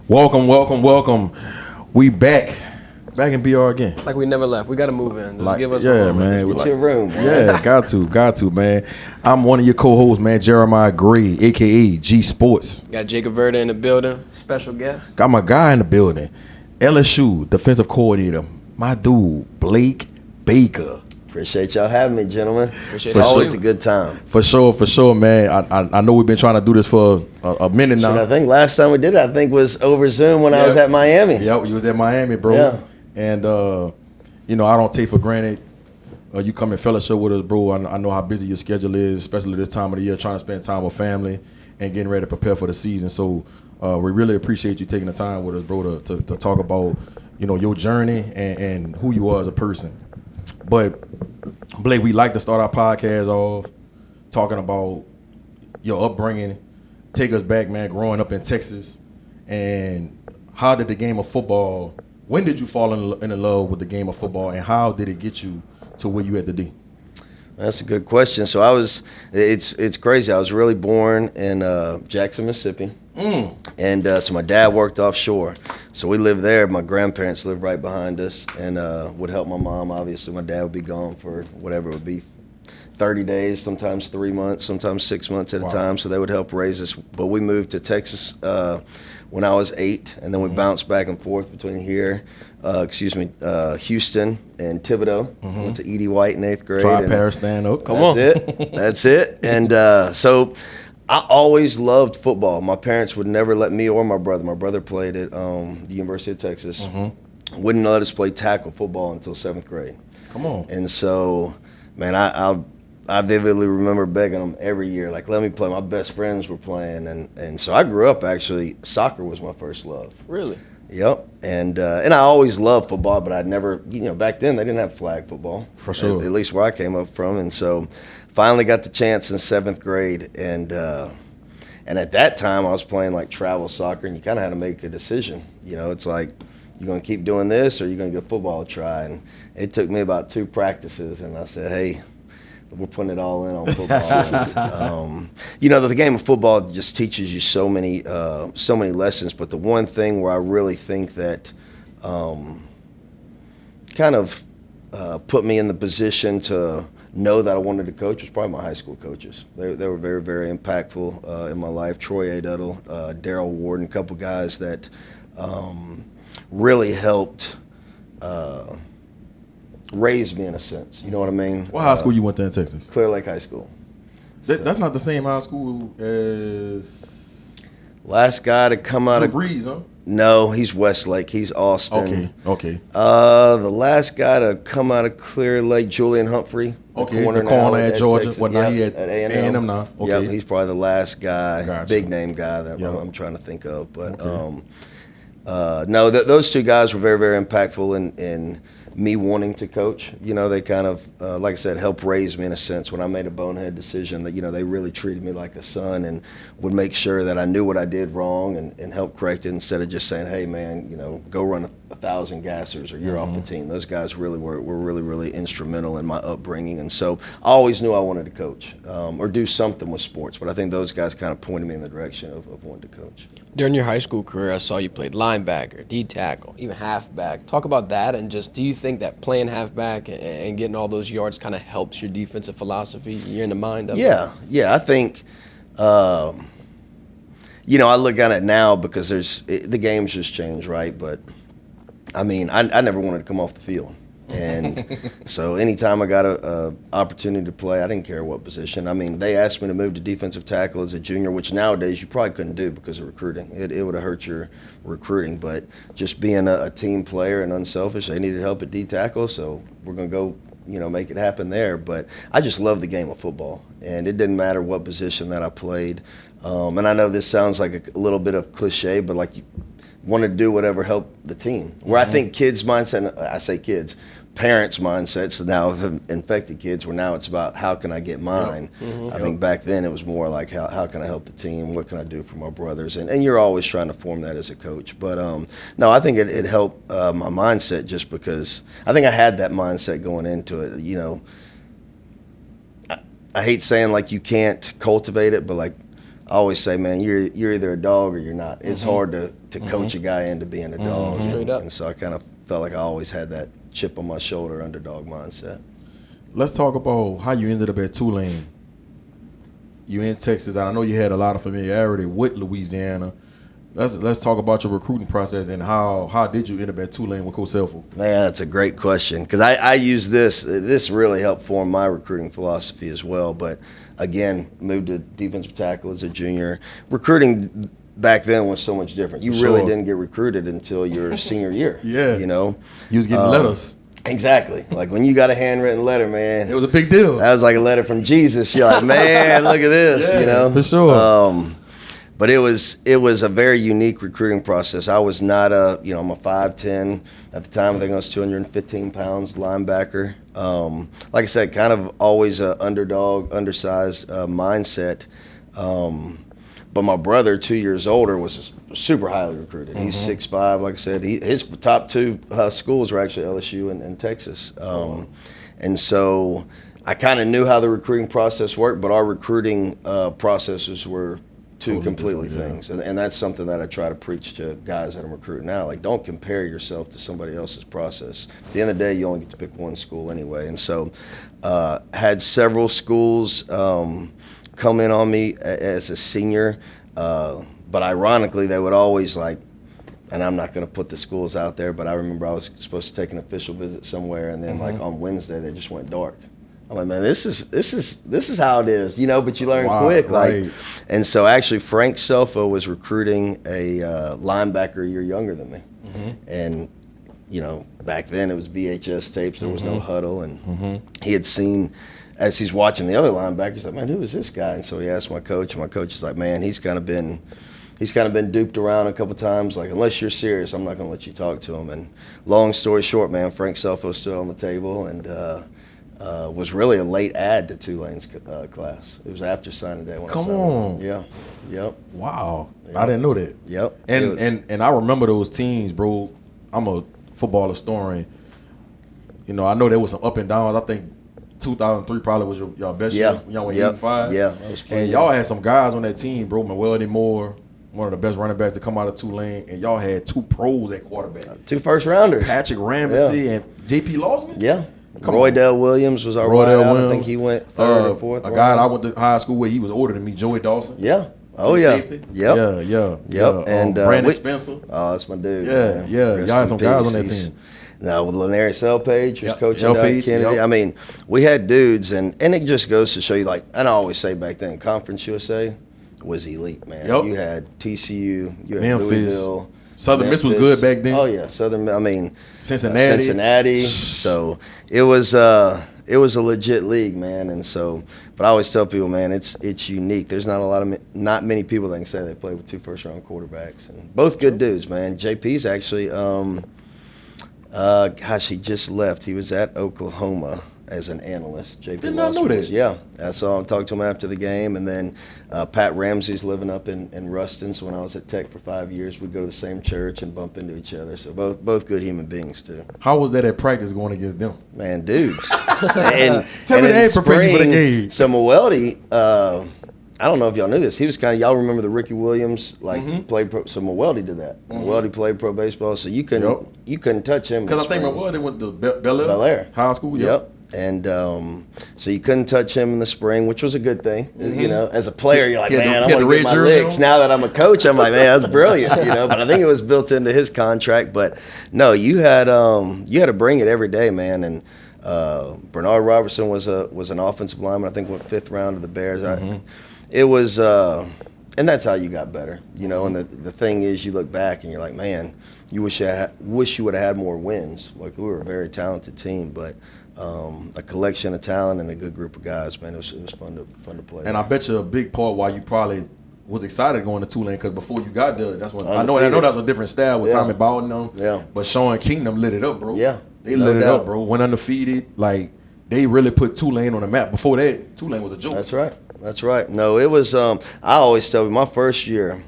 Welcome. We back in BR again. Like we never left. We got to move in. Just give us a room. Man. Get your room, man. Yeah, got to, man. I'm one of your co-hosts, man, Jeremiah Gray, a.k.a. G Sportz. Got Jacob Verdin in the building. Special guest. Got my guy in the building. LSU defensive coordinator, my dude, Blake Baker. Appreciate y'all having me, gentlemen. Appreciate it. Always sure. a good time. For sure, man. I know we've been trying to do this for a minute now. I think last time we did it, was over Zoom when I was at Miami. Yep, you was at Miami, bro. Yeah. And, I don't take for granted you come and fellowship with us, bro. I know how busy your schedule is, especially this time of the year, trying to spend time with family and getting ready to prepare for the season. So we really appreciate you taking the time with us, bro, to talk about, your journey and who you are as a person. But, Blake, we like to start our podcast off talking about your upbringing. Take us back, man, growing up in Texas. And how did the game of football, when did you fall in love with the game of football, and how did it get you to where you at today? That's a good question. So it's crazy. I was really born in Jackson, Mississippi. And so my dad worked offshore. So we lived there. My grandparents lived right behind us and would help my mom. Obviously, my dad would be gone for whatever it would be, 30 days, sometimes 3 months, sometimes 6 months at a time. So they would help raise us. But we moved to Texas when I was 8, and then we bounced back and forth between here, Houston and Thibodeau. Went to Edie White in 8th grade. Paris stand up. Come on. That's it. And so I always loved football. My parents would never let me or my brother. My brother played at the University of Texas. Wouldn't let us play tackle football until 7th grade. Come on. And so, man, I vividly remember begging them every year, like, let me play. My best friends were playing. And so I grew up, actually, soccer was my first love. Really? Yep. And I always loved football, but I'd never, back then they didn't have flag football. For sure. At least where I came up from. And so finally got the chance in 7th grade. And at that time I was playing like travel soccer, and you kind of had to make a decision. It's like, you're going to keep doing this or you're going to give football a try. And it took me about 2 practices, and I said, hey, we're putting it all in on football. The game of football just teaches you so many lessons. But the one thing where I really think that kind of put me in the position to know that I wanted to coach was probably my high school coaches. They were very, very impactful in my life. Troy Aduttle, Daryl Warden, a couple guys that really helped raised me in a sense. You know what I mean? What high school you went to in Texas? Clear Lake High School. That's not the same high school as last guy to come out Drew of Brees, huh? No, he's Westlake. He's Austin. Okay. The last guy to come out of Clear Lake, Julian Humphrey. The corner at Georgia. Texas. Now he at A&M now. Okay. Yep, he's probably the last guy, Gotcha. big name guy that I'm trying to think of. But those 2 guys were very, very impactful in me wanting to coach. They kind of, like I said, helped raise me in a sense when I made a bonehead decision that, they really treated me like a son and would make sure that I knew what I did wrong and help correct it instead of just saying, hey, man, go run 1,000 gassers or you're off the team. Those guys really were really, really instrumental in my upbringing. And so I always knew I wanted to coach or do something with sports. But I think those guys kind of pointed me in the direction of wanting to coach. During your high school career, I saw you played linebacker, D-tackle, even halfback. Talk about that, and just do you think that playing halfback and getting all those yards kind of helps your defensive philosophy? You're in the mind of it? Yeah. I think, I look at it now because the game's just changed, right? But, I mean, I never wanted to come off the field. And so anytime I got a opportunity to play, I didn't care what position. I mean, they asked me to move to defensive tackle as a junior, which nowadays you probably couldn't do because of recruiting. It would have hurt your recruiting. But just being a team player and unselfish, they needed help at D-tackle, so we're going to go, make it happen there. But I just love the game of football, and it didn't matter what position that I played. And I know this sounds like a little bit of cliche, but like you want to do whatever helped the team. Where I think kids' mindset, I say kids, parents' mindsets now have infected kids where now it's about how can I get mine. I think back then it was more like how can I help the team, what can I do for my brothers, and you're always trying to form that as a coach. But no, I think it helped my mindset just because I think I had that mindset going into it. I hate saying like you can't cultivate it, but like I always say, man, you're either a dog or you're not. It's hard to coach a guy into being a dog. And so I kind of felt like I always had that chip on my shoulder, underdog mindset. Let's talk about how you ended up at Tulane. You in Texas, and I know you had a lot of familiarity with Louisiana. Let's talk about your recruiting process and how did you end up at Tulane with Coach Selfo? Man, that's a great question because I use this. This really helped form my recruiting philosophy as well. But again, moved to defensive tackle as a junior. Recruiting back then was so much different. You really didn't get recruited until your senior year. Yeah, you know, you was getting letters. Exactly. Like when you got a handwritten letter, man, it was a big deal. That was like a letter from Jesus. You're like, man, look at this. Yeah, you know, for sure. But it was a very unique recruiting process. I was not I'm a 5'10". At the time, I think I was 215 pounds, linebacker. Like I said, kind of always a underdog, undersized mindset. But my brother, 2 years older, was super highly recruited. He's 6'5", like I said. His top two schools were actually LSU and Texas. And so I kind of knew how the recruiting process worked, but our recruiting processes were two completely things. And that's something that I try to preach to guys that I'm recruiting now. Like, don't compare yourself to somebody else's process. At the end of the day, you only get to pick one school anyway. And so had several schools come in on me as a senior. But ironically, they would always and I'm not going to put the schools out there, but I remember I was supposed to take an official visit somewhere, and then on Wednesday, they just went dark. I'm like, man, this is how it is, but you learn quick. Right. And so actually Frank Selfo was recruiting a linebacker a year younger than me. And, back then it was VHS tapes. There was no huddle. And he had seen, as he's watching the other linebackers, he's like, man, who is this guy? And so he asked my coach, and my coach is like, man, he's kind of been duped around a couple times. Like, unless you're serious, I'm not going to let you talk to him. And long story short, man, Frank Selfo stood on the table and was really a late add to Tulane's class. It was after signing day. Come on. Yeah. Yep. Wow. Yep. I didn't know that. Yep. And I remember those teams, bro. I'm a football historian. I know there was some up and downs. I think 2003 probably was y'all best year. Y'all went 8-5. Yeah. And y'all had some guys on that team, bro. Weldy Moore, one of the best running backs to come out of Tulane, and y'all had two pros at quarterback. 2 first-rounders. Patrick Ramsey and J.P. Lawson? Yeah. Roydell Williams was our wideout. I think he went third or fourth. A guy I went to high school with, he was older than me, Joey Dawson. Yeah. Oh, yeah. Safety. Yep. Yeah. And Brandon Spencer. Oh, that's my dude. Yeah. Y'all had some guys on that team. Now, with Lanarius Elpage was coaching down Elpage, Kennedy. I mean, we had dudes, and it just goes to show you, and I always say back then, Conference USA was elite, man. Yep. You had TCU, you had Memphis. Louisville. Southern Miss was good back then. Oh, yeah. Cincinnati. So it was a legit league, man. And so, but I always tell people, man, it's unique. There's not many people that can say they played with 2 first-round quarterbacks, and both good dudes, man. JP's actually, he just left. He was at Oklahoma as an analyst. JP Did not know that. Yeah, that's all. I talked to him after the game, and then Pat Ramsey's living up in Ruston. So when I was at Tech for 5 years, we'd go to the same church and bump into each other. So both good human beings too. How was that at practice going against them? Man, dudes. and Tell me they ain't prepared you for the spring, game. So Mweldy, I don't know if y'all knew this. He was y'all remember the Ricky Williams, played pro. So Mweldy did that. Mweldy played pro baseball, so you couldn't touch him. Because I think Mweldy went to Bel Air High School. Yep. And so you couldn't touch him in the spring, which was a good thing. As a player, you're like, man, I want to get my licks. Now that I'm a coach, I'm like, man, that's brilliant. But I think it was built into his contract. But no, you had to bring it every day, man. And Bernard Robertson was an offensive lineman. I think went 5th round of the Bears. It was, and that's how you got better, And the thing is, you look back and you're like, man, you wish you would have had more wins. Like, we were a very talented team, but a collection of talent and a good group of guys, man. It was fun to play. And I bet you a big part why you probably was excited going to Tulane, because before you got there, that's when I know that was a different style with Tommy Bowden them. Yeah. But Sean Kingdom lit it up, bro. Yeah. They lit it up, bro. Went undefeated. Like, they really put Tulane on the map. Before that, Tulane was a joke. That's right. No, it was. I always tell you, my first year,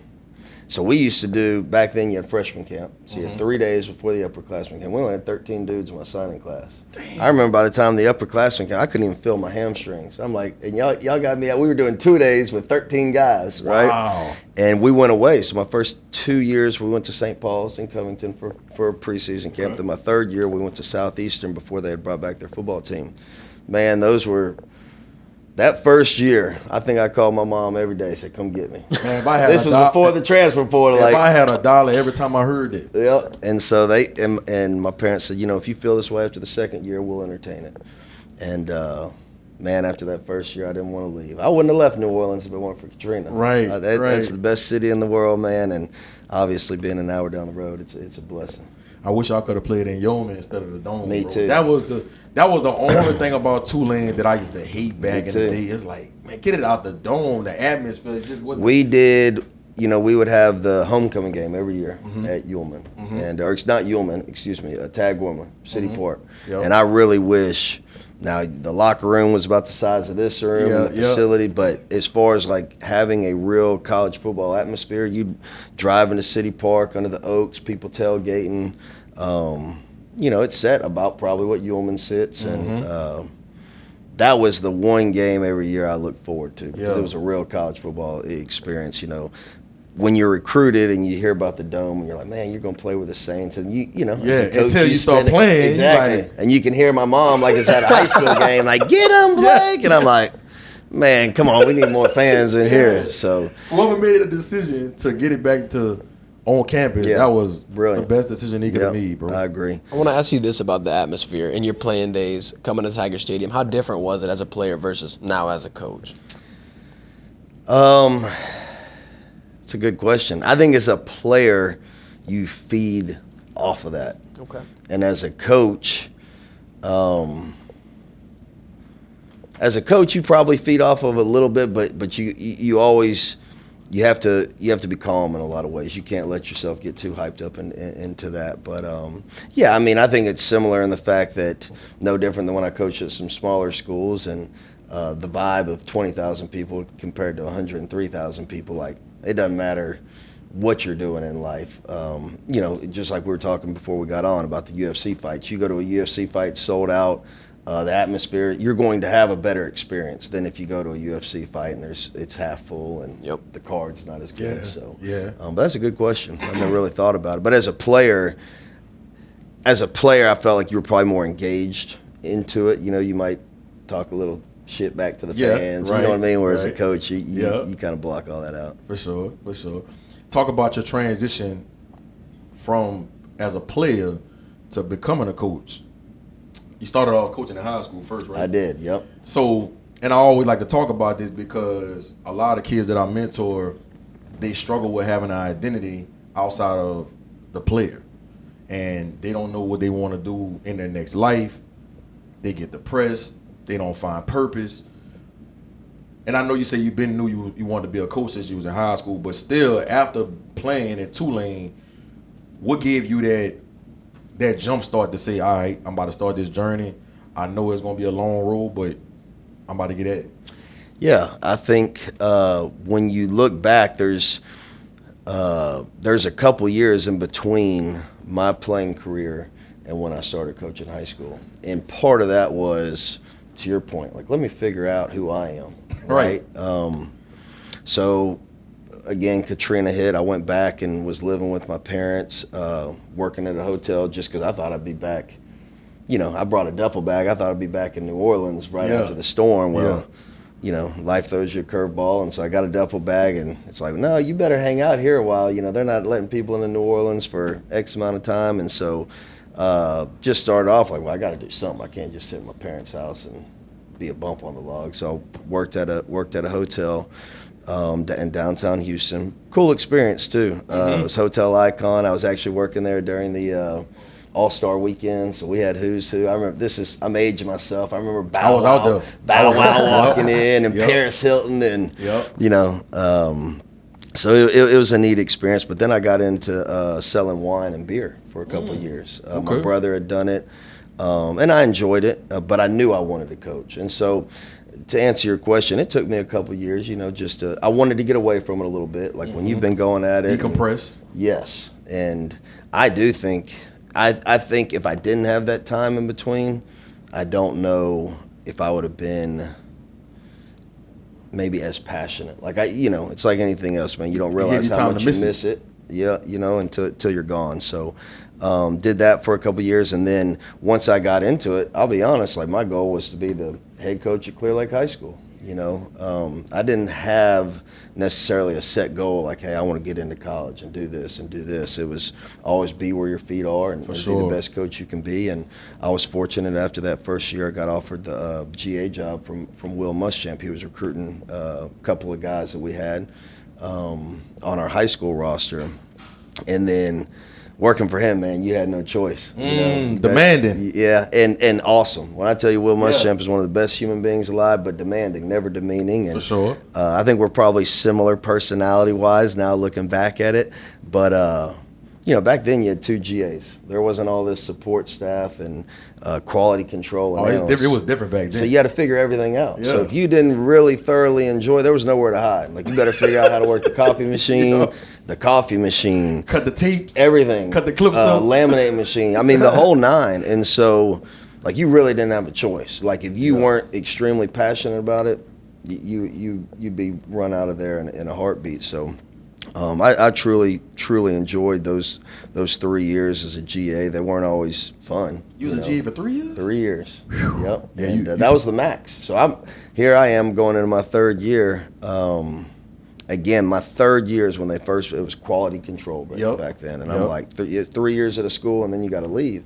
So we used to do, back then you had freshman camp. So you had 3 days before the upperclassmen camp. We only had 13 dudes in my signing class. Damn. I remember by the time the upperclassmen came, I couldn't even feel my hamstrings. I'm like, and y'all got me out. We were doing 2 days with 13 guys, right? Wow. And we went away. So my first 2 years, we went to St. Paul's in Covington for a preseason camp. Right. Then my third year, we went to Southeastern before they had brought back their football team. Man, that first year, I think I called my mom every day, said, come get me. Man, if I had this was before the transfer portal. If I had $1 every time I heard it. Yep. And so and my parents said, if you feel this way after the second year, we'll entertain it. And, man, after that first year, I didn't want to leave. I wouldn't have left New Orleans if it weren't for Katrina. Right, That's the best city in the world, man. And obviously being an hour down the road, it's a blessing. I wish I could have played in Yeoman instead of the Dome. Me bro. too. That was the only thing about Tulane that I used to hate back in the day. It's like, man, get it out the Dome. The atmosphere just wasn't. We did. We would have the homecoming game every year at Yeoman, or it's not Yeoman, excuse me, Tag Warmer, City Park. Yep. And I really wish. Now the locker room was about the size of this room, and the facility, but as far as like having a real college football atmosphere, you'd drive into City Park under the Oaks, people tailgating. It's set about probably what Yeoman sits, and that was the one game every year I looked forward to because it was a real college football experience. When you're recruited and you hear about the Dome, and you're like, man, you're going to play with the Saints. And, as a coach, until you start playing. Exactly. Like, and you can hear my mom, like it's at a high school game, like, get him, Blake. And I'm like, man, come on, we need more fans in here. So whoever made a decision to get it back to on campus, that was brilliant. The best decision he could have made, bro. I agree. I want to ask you this about the atmosphere in your playing days coming to Tiger Stadium. How different was it as a player versus now as a coach? It's a good question. I think as a player, you feed off of that. Okay. And as a coach, you probably feed off of a little bit, but you always have to be calm in a lot of ways. You can't let yourself get too hyped up into that. But I think it's similar in the fact that no different than when I coached at some smaller schools and the vibe of 20,000 people compared to 103,000 people, like. It doesn't matter what you're doing in life. Just like we were talking before we got on about the UFC fights. You go to a UFC fight sold out, the atmosphere, you're going to have a better experience than if you go to a UFC fight and it's half full and the card's not as good. But that's a good question. I've never really thought about it. But as a player, I felt like you were probably more engaged into it. You might talk a little shit back to the fans, you know what I mean? Whereas a coach, you kind of block all that out. For sure. Talk about your transition from as a player to becoming a coach. You started off coaching in high school first, right? I did, yep. So, and I always like to talk about this because a lot of kids that I mentor, they struggle with having an identity outside of the player. And they don't know what they want to do in their next life. They get depressed. They don't find purpose. And I know you say you wanted to be a coach since you was in high school, but still, after playing at Tulane, what gave you that jump start to say, all right, I'm about to start this journey. I know it's going to be a long road, but I'm about to get at it. Yeah, I think when you look back, there's a couple years in between my playing career and when I started coaching high school. And part of that was, to your point, like, let me figure out who I am, right? So, again, Katrina hit. I went back and was living with my parents, working at a hotel just because I thought I'd be back. I brought a duffel bag. I thought I'd be back in New Orleans right after the storm. Well, life throws you a curveball, and so I got a duffel bag, and it's like, no, you better hang out here a while. They're not letting people into New Orleans for X amount of time, and so just started off like, well, I got to do something. I can't just sit in my parents' house and be a bump on the log. So I worked at a hotel in downtown Houston. Cool experience too. It was Hotel Icon. I was actually working there during the All-Star weekend, so we had who's who. I remember I'm aging myself. I remember Bow Wow walking in, and Paris Hilton, and so it was a neat experience. But then I got into selling wine and beer for a couple of years. My brother had done it, and I enjoyed it, but I knew I wanted to coach. And so to answer your question, it took me a couple years, just I wanted to get away from it a little bit. Like when you've been going at it. Decompress. Yes. And I do think, I think if I didn't have that time in between, I don't know if I would have been maybe as passionate. Like it's like anything else, man. You don't realize how much you miss it. Yeah, until you're gone. So did that for a couple years, and then once I got into it, I'll be honest, like my goal was to be the head coach at Clear Lake High School. I didn't have necessarily a set goal like, hey, I want to get into college and do this and do this. It was always be where your feet are and be the best coach you can be. And I was fortunate after that first year, I got offered the GA job from Will Muschamp. He was recruiting a couple of guys that we had on our high school roster. And then working for him, man, you had no choice. Demanding. Yeah, and awesome. When I tell you Will Muschamp is one of the best human beings alive, but demanding, never demeaning. And, for sure. I think we're probably similar personality-wise now looking back at it. But, back then you had 2 GAs. There wasn't all this support staff and quality control. And it was different back then. So you had to figure everything out. Yeah. So if you didn't really thoroughly enjoy, there was nowhere to hide. Like you better figure out how to work the copy machine, the coffee machine. Cut the tapes. Everything. Cut the clips up. Laminate machine. I mean, the whole 9. And so, like, you really didn't have a choice. Like, if you weren't extremely passionate about it, you'd be run out of there in a heartbeat. So I truly enjoyed those 3 years as a GA. They weren't always fun. You was a GA for 3 years? 3 years. Yep. Yeah, and that was the max. So I am going into my 3rd year. Again, my 3rd year is when it was quality control back then. And I'm like, 3 years at a school and then you got to leave.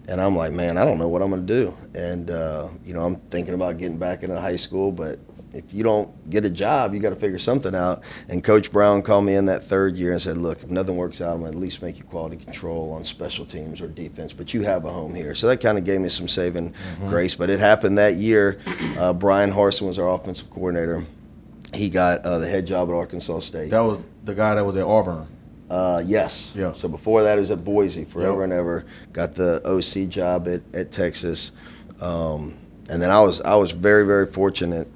And I'm like, man, I don't know what I'm going to do. And, I'm thinking about getting back into high school, but if you don't get a job, you got to figure something out. And Coach Brown called me in that 3rd year and said, look, if nothing works out, I'm going to at least make you quality control on special teams or defense, but you have a home here. So that kind of gave me some saving grace. But it happened that year. Brian Harsin was our offensive coordinator. He got the head job at Arkansas State. That was the guy that was at Auburn. Yes. Yeah. So before that, he was at Boise forever and ever. Got the OC job at Texas. And then I was very, very fortunate.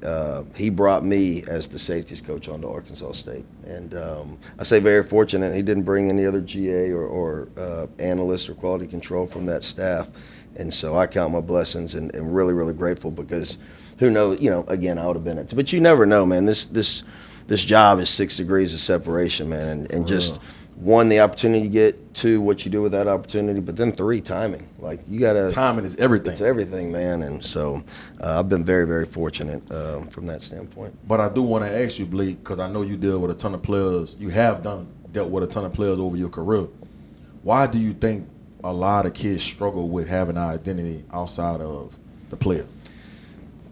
He brought me as the safeties coach onto Arkansas State. And I say very fortunate. He didn't bring any other GA or analyst or quality control from that staff. And so I count my blessings and really, really grateful because who knows, again, I would have been it. But you never know, man. This job is 6 degrees of separation, man. And just, 1, the opportunity you get, 2, what you do with that opportunity, but then 3, timing. Like, you got to. Timing is everything. It's everything, man. And so I've been very, very fortunate from that standpoint. But I do want to ask you, Blake, because I know you deal with a ton of players. You have dealt with a ton of players over your career. Why do you think a lot of kids struggle with having an identity outside of the player?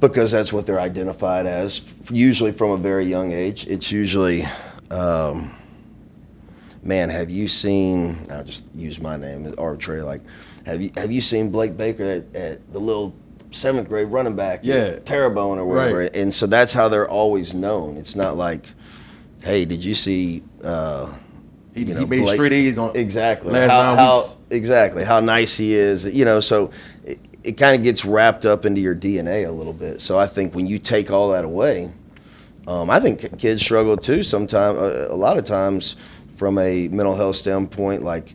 Because that's what they're identified as, usually from a very young age. It's usually, man, have you seen, I'll just use my name as arbitrary, like, have you seen Blake Baker at the little 7th grade running back at Terrebonne or wherever? Right. And so that's how they're always known. It's not like, hey, did you see he made Blake, straight A's on exactly last 9 weeks. Exactly how nice he is. So it kind of gets wrapped up into your DNA a little bit. So I think when you take all that away, I think kids struggle too sometimes, a lot of times from a mental health standpoint. Like,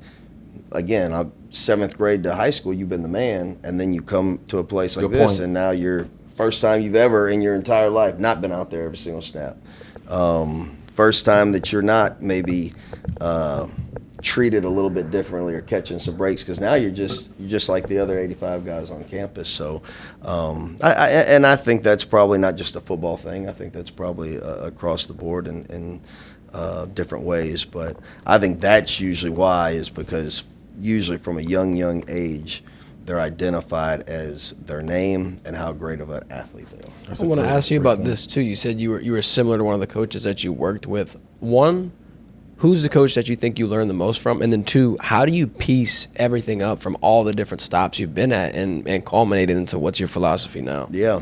again, 7th grade to high school, you've been the man, and then you come to a place like this, and now you're first time you've ever in your entire life not been out there every single snap. First time that you're not maybe treated a little bit differently or catching some breaks, because now you're just like the other 85 guys on campus. So I think that's probably not just a football thing. I think that's probably across the board in different ways. But I think that's usually why, is because usually from a young age, they're identified as their name and how great of an athlete they are. I want to ask you about this too. You said you were similar to one of the coaches that you worked with. 1, who's the coach that you think you learned the most from? And then 2, how do you piece everything up from all the different stops you've been at and culminate it into what's your philosophy now? Yeah.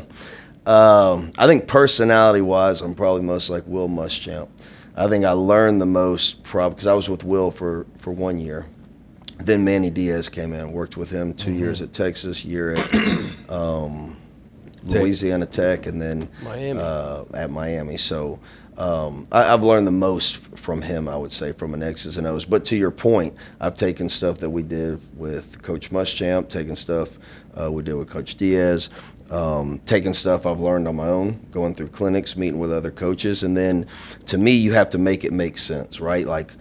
I think personality-wise, I'm probably most like Will Muschamp. I think I learned the most probably because I was with Will for 1 year. Then Manny Diaz came in, worked with him 2 years at Texas, year at Louisiana Tech, and then Miami. At Miami. So I've learned the most from him, I would say, from an X's and O's. But to your point, I've taken stuff that we did with Coach Muschamp, taken stuff we did with Coach Diaz, taking stuff I've learned on my own, going through clinics, meeting with other coaches. And then to me, you have to make it make sense, right? Like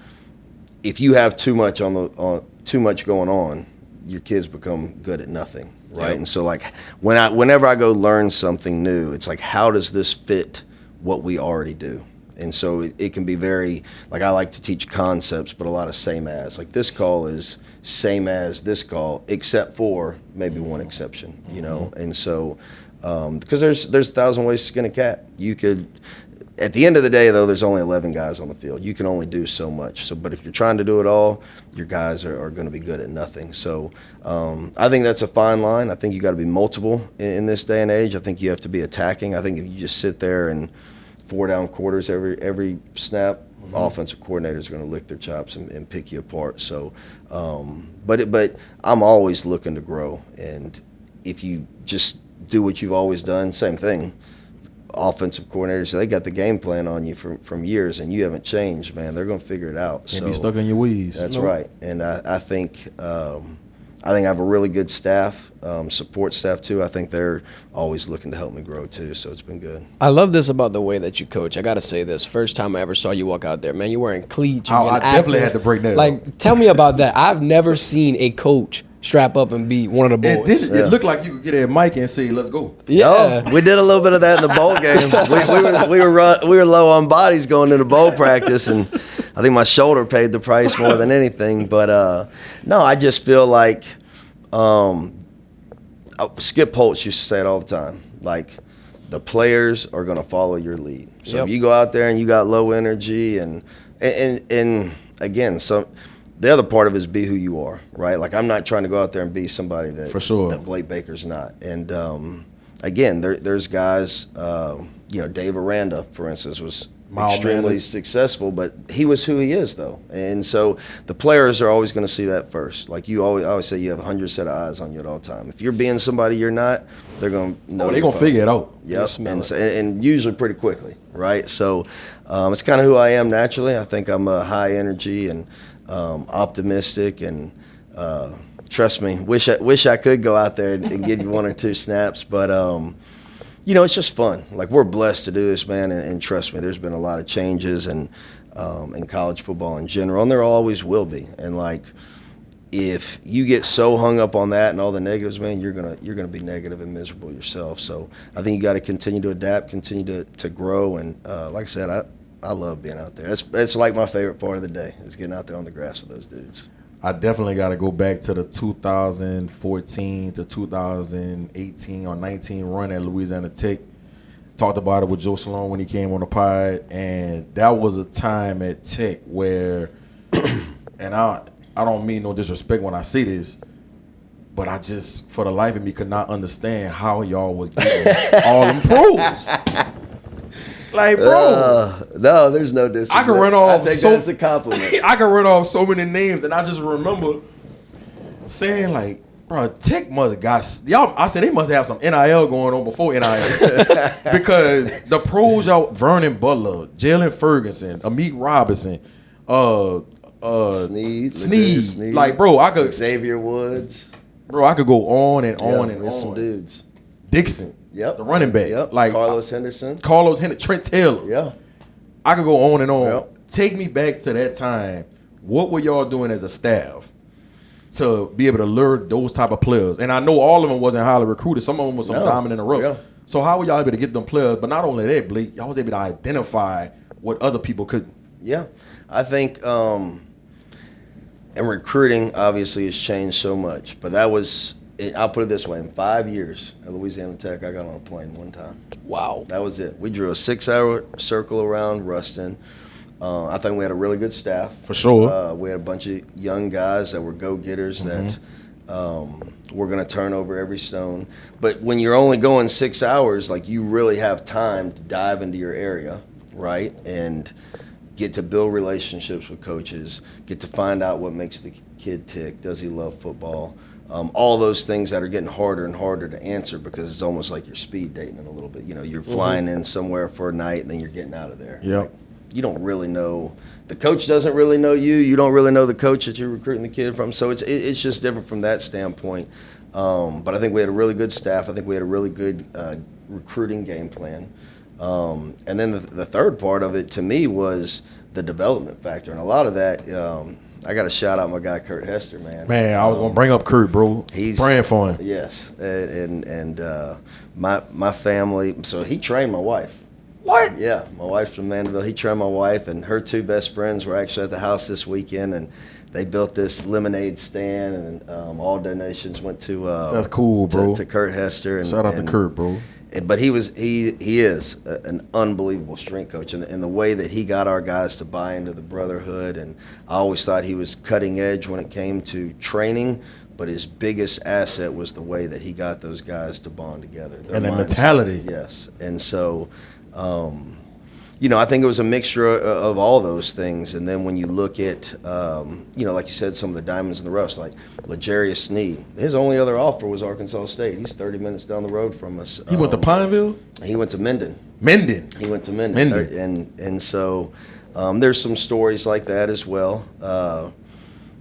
if you have too much too much going on, your kids become good at nothing, right? Yep. And so like whenever I go learn something new, it's like, how does this fit what we already do? And so it can be very, like, I like to teach concepts, but a lot of same as. Like this call is same as this call, except for maybe one exception, you know? And so, because there's 1,000 ways to skin a cat. You could, at the end of the day, though, there's only 11 guys on the field. You can only do so much. So, but if you're trying to do it all, your guys are going to be good at nothing. So I think that's a fine line. I think you got to be multiple in this day and age. I think you have to be attacking. I think if you just sit there and 4 down quarters every snap, offensive coordinators are going to lick their chops and pick you apart. So, but I'm always looking to grow. And if you just do what you've always done, same thing. Offensive coordinators, they got the game plan on you from years, and you haven't changed, man. They're going to figure it out. Can't be stuck in your ways. That's right. And I think I have a really good staff, support staff too. I think they're always looking to help me grow too, so it's been good. I love this about the way that you coach. I got to say this. First time I ever saw you walk out there, man, you're wearing cleats. I definitely had to break that up. Tell me about that. I've never seen a coach strap up and be one of the boys. It looked like you could get a mic and say, let's go. Yeah. Oh, we did a little bit of that in the bowl game. we were low on bodies going into bowl practice, and I think my shoulder paid the price more than anything. But no, I just feel like Skip Holtz used to say it all the time, like the players are going to follow your lead. So if you go out there and you got low energy and again, so the other part of it is be who you are, right? Like I'm not trying to go out there and be somebody that for sure that Blake Baker's not. And again, there's guys, Dave Aranda, for instance, was extremely successful, but he was who he is, though. And so the players are always going to see that first. Like I always say, you have 100 set of eyes on you at all time. If you're being somebody you're not, they're going to know. They're going to figure it out. Yep, and usually pretty quickly, right? So it's kind of who I am naturally. I think I'm a high energy and optimistic, and trust me, wish I could go out there and give you 1 or 2 snaps, but it's just fun. Like we're blessed to do this, man, and trust me, there's been a lot of changes and in college football in general, and there always will be. And like if you get so hung up on that and all the negatives, man, you're gonna be negative and miserable yourself. So I think you got to continue to adapt, continue to grow, and like I said, I love being out there. It's like my favorite part of the day is getting out there on the grass with those dudes. I definitely got to go back to the 2014 to 2018 or 19 run at Louisiana Tech. Talked about it with Joe Salone when he came on the pod, and that was a time at Tech where, and I don't mean no disrespect when I say this, but I just, for the life of me, could not understand how y'all was getting all them pros. Like, bro. No, there's no disrespect. I can run off. I think that's a compliment. I can run off so many names, and I just remember saying, like, bro, Tech must have got y'all. I said they must have some NIL going on before NIL because the pros y'all, Vernon Butler, Jaylon Ferguson, Amik Robinson, Sneed. Like, bro, I could Xavier Woods. Bro, I could go on and on and on. Some dudes. Dixon. Yep. The running back. Yep. Like Carlos Henderson. Trent Taylor. Yeah. I could go on and on. Yep. Take me back to that time. What were y'all doing as a staff to be able to lure those type of players? And I know all of them wasn't highly recruited. Some of them was some diamond in the rough. Yeah. So how were y'all able to get them players? But not only that, Blake, y'all was able to identify what other people couldn't. Yeah. I think and recruiting obviously has changed so much. But that was I'll put it this way. In 5 years at Louisiana Tech, I got on a plane one time. Wow. That was it. We drew a 6-hour circle around Ruston. I think we had a really good staff. For sure. We had a bunch of young guys that were go-getters that were going to turn over every stone. But when you're only going 6 hours, like you really have time to dive into your area, right? And get to build relationships with coaches, get to find out what makes the kid tick. Does he love football? All those things that are getting harder and harder to answer because it's almost like you're speed dating a little bit. You know, you're flying in somewhere for a night and then you're getting out of there. Yep. Like, you don't really know. The coach doesn't really know you. You don't really know the coach that you're recruiting the kid from. So it's just different from that standpoint. But I think we had a really good staff. I think we had a really good recruiting game plan. And then the third part of it to me was the development factor. And a lot of that, I got to shout out my guy Kurt Hester, man. Man, I was gonna bring up Kurt, bro. He's praying for him. Yes, and my family. So he trained my wife. What? Yeah, my wife's from Mandeville. He trained my wife, and her two best friends were actually at the house this weekend, and they built this lemonade stand, and all donations went to. That's cool, bro. To Kurt Hester. And, shout out to Kurt, bro. But he is an unbelievable strength coach, and the way that he got our guys to buy into the brotherhood, and I always thought he was cutting edge when it came to training, but his biggest asset was the way that he got those guys to bond together. And the mentality. Yes, and so, I think it was a mixture of all those things, and then when you look at, like you said, some of the diamonds in the roughs, like L'Jarius Sneed, his only other offer was Arkansas State. He's 30 minutes down the road from us. He went to Pineville? He went to Minden. He went to Minden. And so there's some stories like that as well.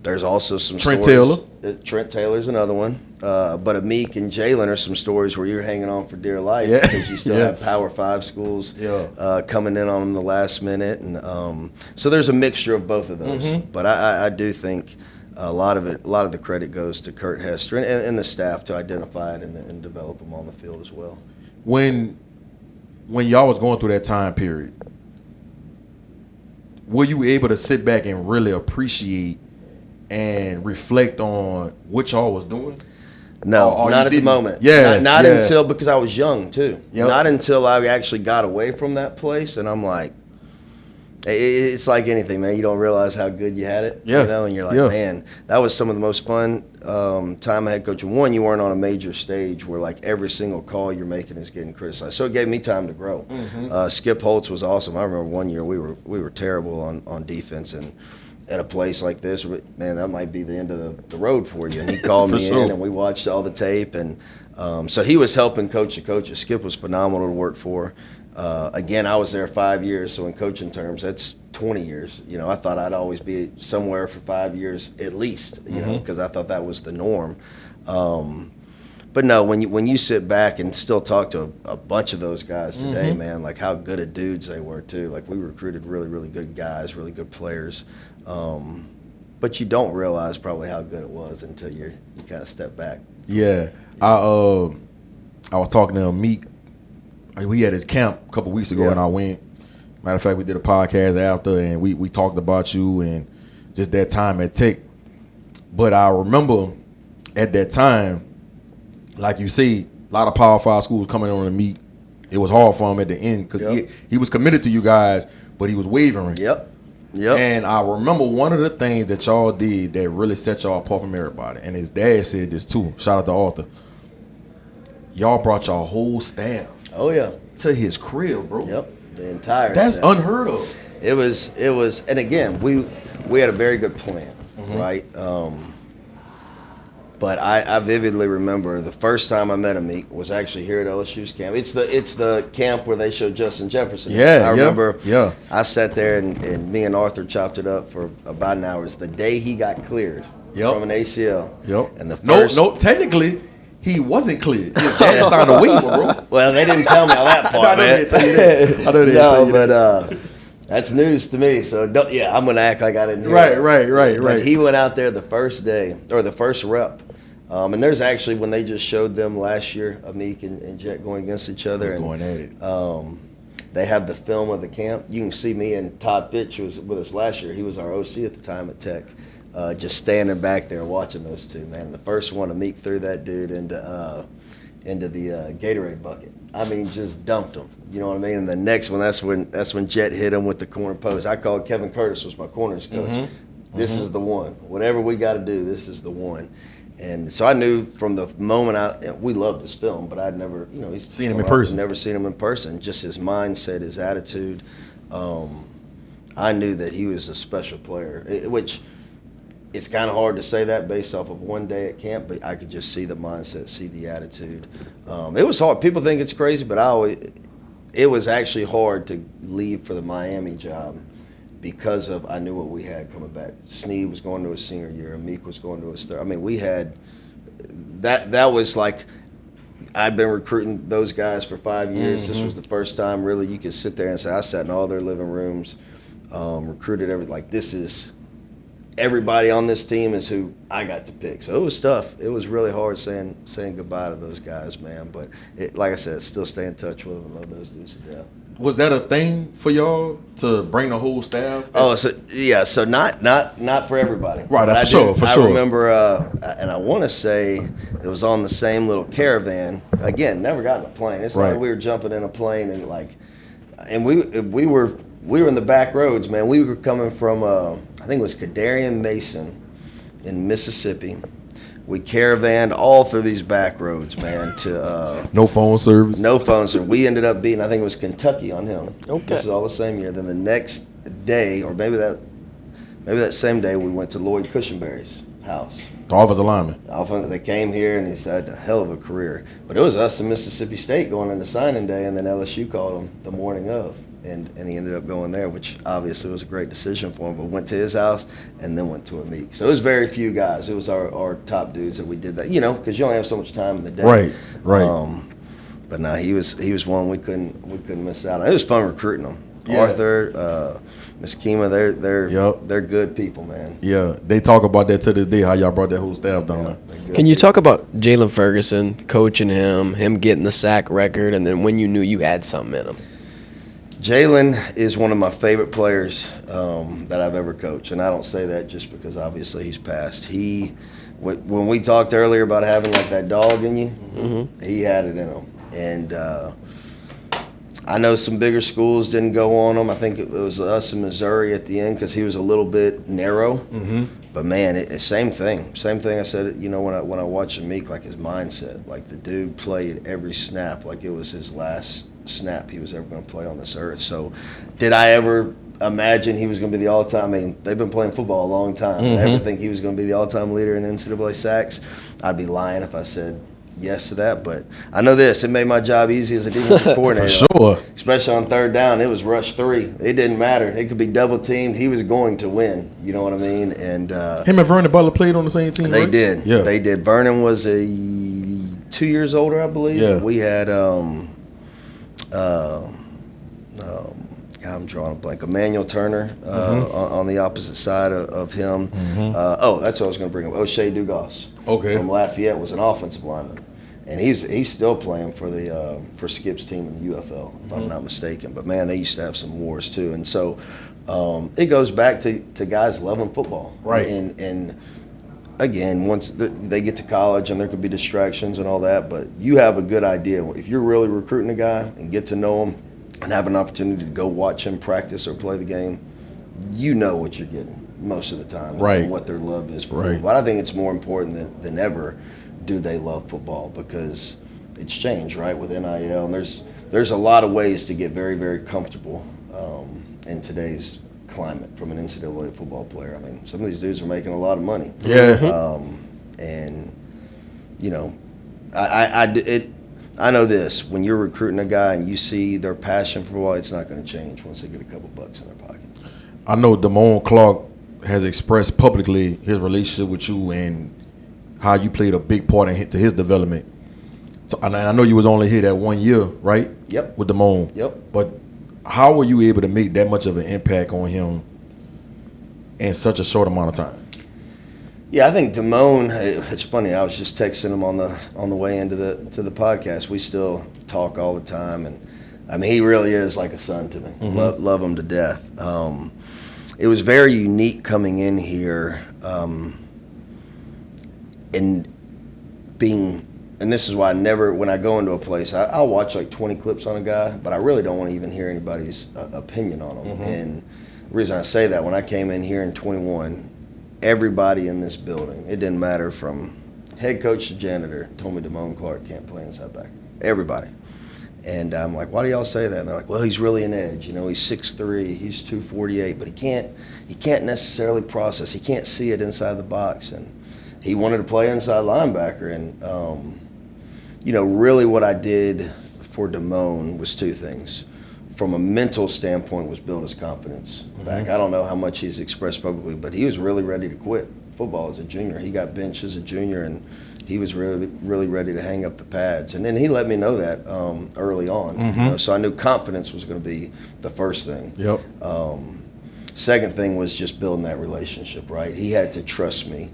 There's also some Trent stories. Taylor. Trent Taylor's another one. But Amik and Jaylen are some stories where you're hanging on for dear life because you still have Power 5 schools coming in on them the last minute. And so there's a mixture of both of those. But I do think a lot of the credit goes to Kurt Hester and the staff to identify it and develop them on the field as well. When y'all was going through that time period, were you able to sit back and really appreciate and reflect on what y'all was doing? No, not at the moment. Yeah, not until, because I was young too. Yep. Not until I actually got away from that place, and I'm like, it's like anything, man. You don't realize how good you had it, and you're like, man, that was some of the most fun time I had coaching. One, you weren't on a major stage where like every single call you're making is getting criticized, so it gave me time to grow. Skip Holtz was awesome. I remember one year we were terrible on defense, and at a place like this, man, that might be the end of the road for you. And he called me in, and we watched all the tape. And so he was helping coach the coaches. Skip was phenomenal to work for. Again, I was there 5 years, so in coaching terms, that's 20 years. I thought I'd always be somewhere for 5 years at least, because I thought that was the norm. But no, when you sit back and still talk to a bunch of those guys today, man, like how good of dudes they were too. Like we recruited really, really good guys, really good players. But you don't realize probably how good it was until you kind of step back. Yeah, I was talking to Meek. We had his camp a couple weeks ago, and I went. Matter of fact, we did a podcast after, and we talked about you and just that time at Tech. But I remember at that time, like you say, a lot of Power 5 schools coming on to meet. It was hard for him at the end because he was committed to you guys, but he was wavering. Yep. And I remember one of the things that y'all did that really set y'all apart from everybody, and his dad said this too. Shout out to Arthur. Y'all brought y'all whole staff. Oh yeah. To his crib, bro. Yep. The entire. That's staff. Unheard of. It was, and again, we had a very good plan, right? But I vividly remember the first time I met Amik was actually here at LSU's camp. It's the camp where they showed Justin Jefferson. I remember. I sat there and me and Arthur chopped it up for about an hour. It's the day he got cleared from an ACL. And the first, no, technically he wasn't cleared. His dad signed a waiver, bro. Well, they didn't tell me all that part, man. I know they tell you that. But that's news to me. So I'm gonna act like I didn't hear Right. But he went out there the first day or the first rep. And there's actually, when they just showed them last year, Amik and Jet going against each other. Going at it. They have the film of the camp. You can see me and Todd Fitch, who was with us last year. He was our OC at the time at Tech, just standing back there watching those two, man. The first one, Amik threw that dude into the Gatorade bucket. I mean, just dumped him. You know what I mean? And the next one, that's when Jet hit him with the corner post. I called Kevin Curtis, was my corners coach. This is the one. Whatever we got to do, this is the one. And so I knew from the moment we loved his film, but I'd never, he's seen him in person. Never seen him in person. Just his mindset, his attitude. I knew that he was a special player, which it's kind of hard to say that based off of one day at camp, but I could just see the mindset, see the attitude. It was hard. People think it's crazy, but it was actually hard to leave for the Miami job because of I knew what we had coming back. Sneed was going to his senior year, Meek was going to his third. I mean, we had that was like I've been recruiting those guys for 5 years. Mm-hmm. This was the first time really you could sit there and say I sat in all their living rooms, recruited this is everybody on this team is who I got to pick. So it was tough. It was really hard saying goodbye to those guys, man. But like I said, still stay in touch with them and love those dudes to death. Was that a thing for y'all to bring the whole staff? So not for everybody. Right, that's for sure. I remember, and I want to say it was on the same little caravan. Again, never got in a plane. It's like we were jumping in a plane and we were in the back roads, man. We were coming from I think it was Kadarian Mason in Mississippi. We caravanned all through these back roads, man, to no phone service. No phone service. We ended up beating, I think it was Kentucky on him. Okay. This is all the same year. Then the next day, or maybe that same day, we went to Lloyd Cushenberry's house. The offensive lineman. They came here, and he's had a hell of a career. But it was us in Mississippi State going into signing day, and then LSU called him the morning of. And he ended up going there, which obviously was a great decision for him. But went to his house and then went to a meet. So it was very few guys. It was our top dudes that we did that. Because you only have so much time in the day. Right. But no, he was one we couldn't miss out on. It was fun recruiting them. Yeah. Arthur, Miss Kima, they're good people, man. Yeah, they talk about that to this day. How y'all brought that whole staff down there. Can you talk about Jaylon Ferguson, coaching him getting the sack record, and then when you knew you had something in him? Jaylen is one of my favorite players that I've ever coached, and I don't say that just because obviously he's passed. When we talked earlier about having like that dog in you, mm-hmm. he had it in him, and I know some bigger schools didn't go on him. I think it was us in Missouri at the end because he was a little bit narrow. Mm-hmm. But man, it's same thing. Same thing I said. When I watched him, Meek, like his mindset, like the dude played every snap like it was his last snap he was ever going to play on this earth. So did I ever imagine he was going to be the all-time? I mean, they've been playing football a long time. Mm-hmm. I ever think he was going to be the all-time leader in NCAA sacks? I'd be lying if I said yes to that. But I know this. It made my job easy as a defensive coordinator. For sure. Especially on third down. It was rush 3. It didn't matter. It could be double teamed. He was going to win. You know what I mean? And him and Vernon Butler played on the same team, They right? did. Yeah. They did. Vernon was 2 years older, I believe. Yeah. We had I'm drawing a blank. Emmanuel Turner mm-hmm. on the opposite side of him. Mm-hmm. That's what I was going to bring up. O'Shea Dugas from Lafayette was an offensive lineman, and he's still playing for Skip's team in the UFL, if mm-hmm. I'm not mistaken. But man, they used to have some wars too, and so it goes back to guys loving football, right? And again, once they get to college and there could be distractions and all that, but you have a good idea. If you're really recruiting a guy and get to know him and have an opportunity to go watch him practice or play the game, you know what you're getting most of the time, right? And what their love is for football. But I think it's more important than ever do they love football, because it's changed, right, with NIL. And there's a lot of ways to get very, very comfortable in today's climate from an NCAA football player. I mean, some of these dudes are making a lot of money. Yeah. And I know this: when you're recruiting a guy and you see their passion for football, it's not going to change once they get a couple bucks in their pocket. I know Damone Clark has expressed publicly his relationship with you and how you played a big part to his development. So, and I know you was only here that 1 year, right? Yep. With Demone. Yep. But how were you able to make that much of an impact on him in such a short amount of time? Yeah, I think Demone. It's funny. I was just texting him on the way into the podcast. We still talk all the time, and I mean, he really is like a son to me. Mm-hmm. Love him to death. It was very unique coming in here, and this is why when I go into a place, I'll watch like 20 clips on a guy, but I really don't want to even hear anybody's opinion on him. Mm-hmm. And the reason I say that, when I came in here in 21, everybody in this building, it didn't matter from head coach to janitor, told me Damone Clark can't play inside backer. Everybody. And I'm like, why do y'all say that? And they're like, well, he's really an edge. You know, he's 6'3", he's 248, but he can't necessarily process. He can't see it inside the box. And he wanted to play inside linebacker. And, you know, really what I did for Demone was two things. From a mental standpoint, was build his confidence back. I don't know how much he's expressed publicly, but he was really ready to quit football as a junior. He got benched as a junior, and he was really ready to hang up the pads. And then he let me know that early on. You know, so I knew confidence was going to be the first thing. Yep. Second thing was just building that relationship, right? He had to trust me.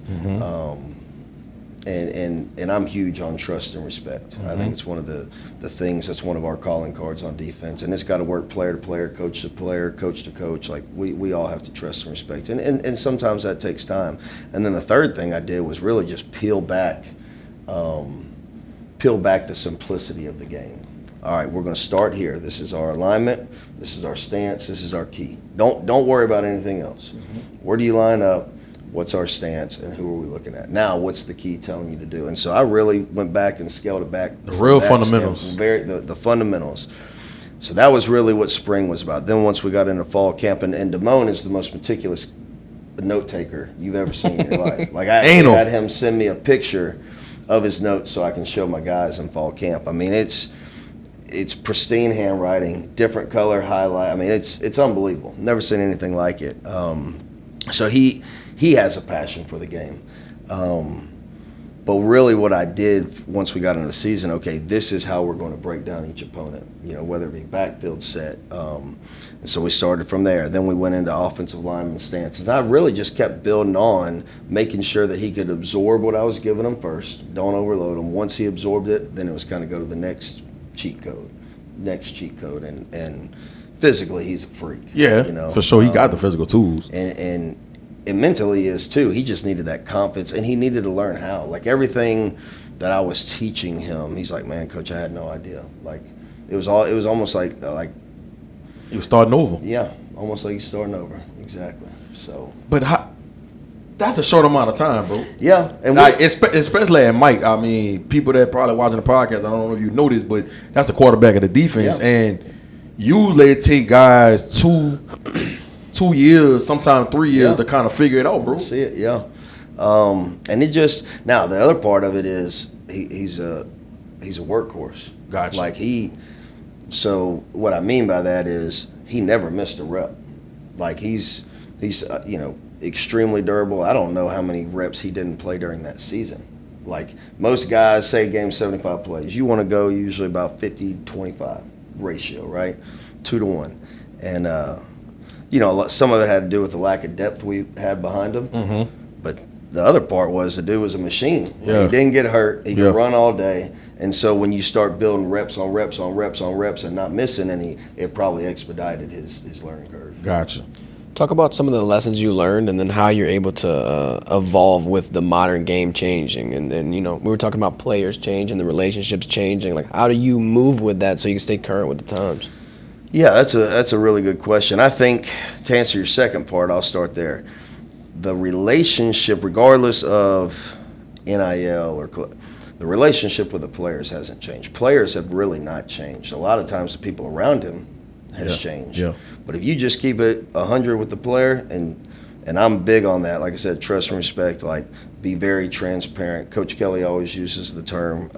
And I'm huge on trust and respect. I think it's one of the things that's one of our calling cards on defense. And it's got to work player to player, coach to player, coach to coach. Like we all have to trust and respect. And sometimes that takes time. And then the third thing I did was really just peel back the simplicity of the game. All right, we're going to start here. This is our alignment. This is our stance. This is our key. Don't worry about anything else. Where do you line up? What's our stance, and who are we looking at? Now, what's the key telling you to do? And so I really went back and scaled it back. The real fundamentals. The fundamentals. So that was really what spring was about. Then once we got into fall camp, and Demone is the most meticulous note taker you've ever seen in your life. Like I had him send me a picture of his notes so I can show my guys in fall camp. I mean, it's pristine handwriting, different color highlight. I mean, it's unbelievable. Never seen anything like it. So he has a passion for the game. But really what I did once we got into the season, okay, this is how we're going to break down each opponent, you know, whether it be backfield set. And so we started from there. Then we went into offensive lineman stances. I really just kept building on, making sure that he could absorb what I was giving him first. Don't overload him. Once he absorbed it, then it was kind of go to the next cheat code. And physically, he's a freak. Yeah, you know? For sure. He got the physical tools. And mentally is too. He just needed that confidence, and he needed to learn how. Like everything that I was teaching him, he's like, man, coach, I had no idea. Like it was almost like he was starting over. Yeah, almost like he's starting over. Exactly. So, but that's a short amount of time, bro. Yeah, and like, especially at Mike. I mean, people that probably watching the podcast, I don't know if you know this, but that's the quarterback of the defense, and usually it take guys 2 years, sometimes 3 years to kind of figure it out, bro. See it, yeah. And it just now the other part of it is he's a workhorse. Gotcha. Like so what I mean by that is he never missed a rep. Like he's you know, extremely durable. I don't know how many reps he didn't play during that season. Like most guys say game 75 plays. You want to go usually about 50-25 ratio, right? 2-to-1. And you know, some of it had to do with the lack of depth we had behind him. But the other part was the dude was a machine. Yeah. He didn't get hurt. He could run all day. And so when you start building reps on reps on reps on reps and not missing any, it probably expedited his learning curve. Gotcha. Talk about some of the lessons you learned and then how you're able to evolve with the modern game changing. And, you know, we were talking about players changing, the relationships changing. Like, how do you move with that so you can stay current with the times? Yeah, that's a really good question. I think to answer your second part, I'll start there. The relationship, regardless of NIL or the relationship with the players hasn't changed. Players have really not changed. A lot of times the people around him has changed. Yeah. But if you just keep it 100 with the player, and I'm big on that, like I said, trust and respect, like be very transparent. Coach Kelly always uses the term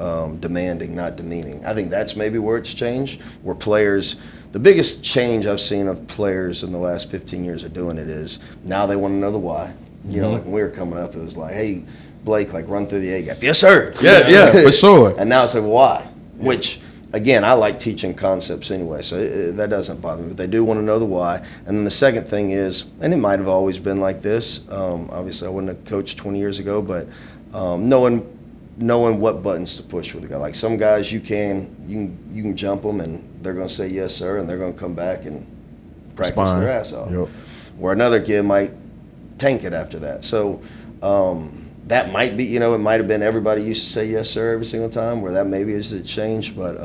demanding, not demeaning. I think that's maybe where it's changed, where players, the biggest change I've seen of players in the last 15 years of doing it is now they want to know the why. You know, like when we were coming up, it was like, hey, Blake, like run through the A-gap. Yes, sir. Yeah, for sure. And now it's like, why? Which, again, I like teaching concepts anyway, so that doesn't bother me. But they do want to know the why. And then the second thing is, and it might have always been like this. Obviously, I wouldn't have coached 20 years ago, but knowing what buttons to push with a guy. Like some guys, you can jump them, and they're going to say yes, sir, and they're going to come back and practice their ass off. Yep. Where another kid might tank it after that. So that might be, it might have been everybody used to say yes, sir, every single time, where that maybe is a change. But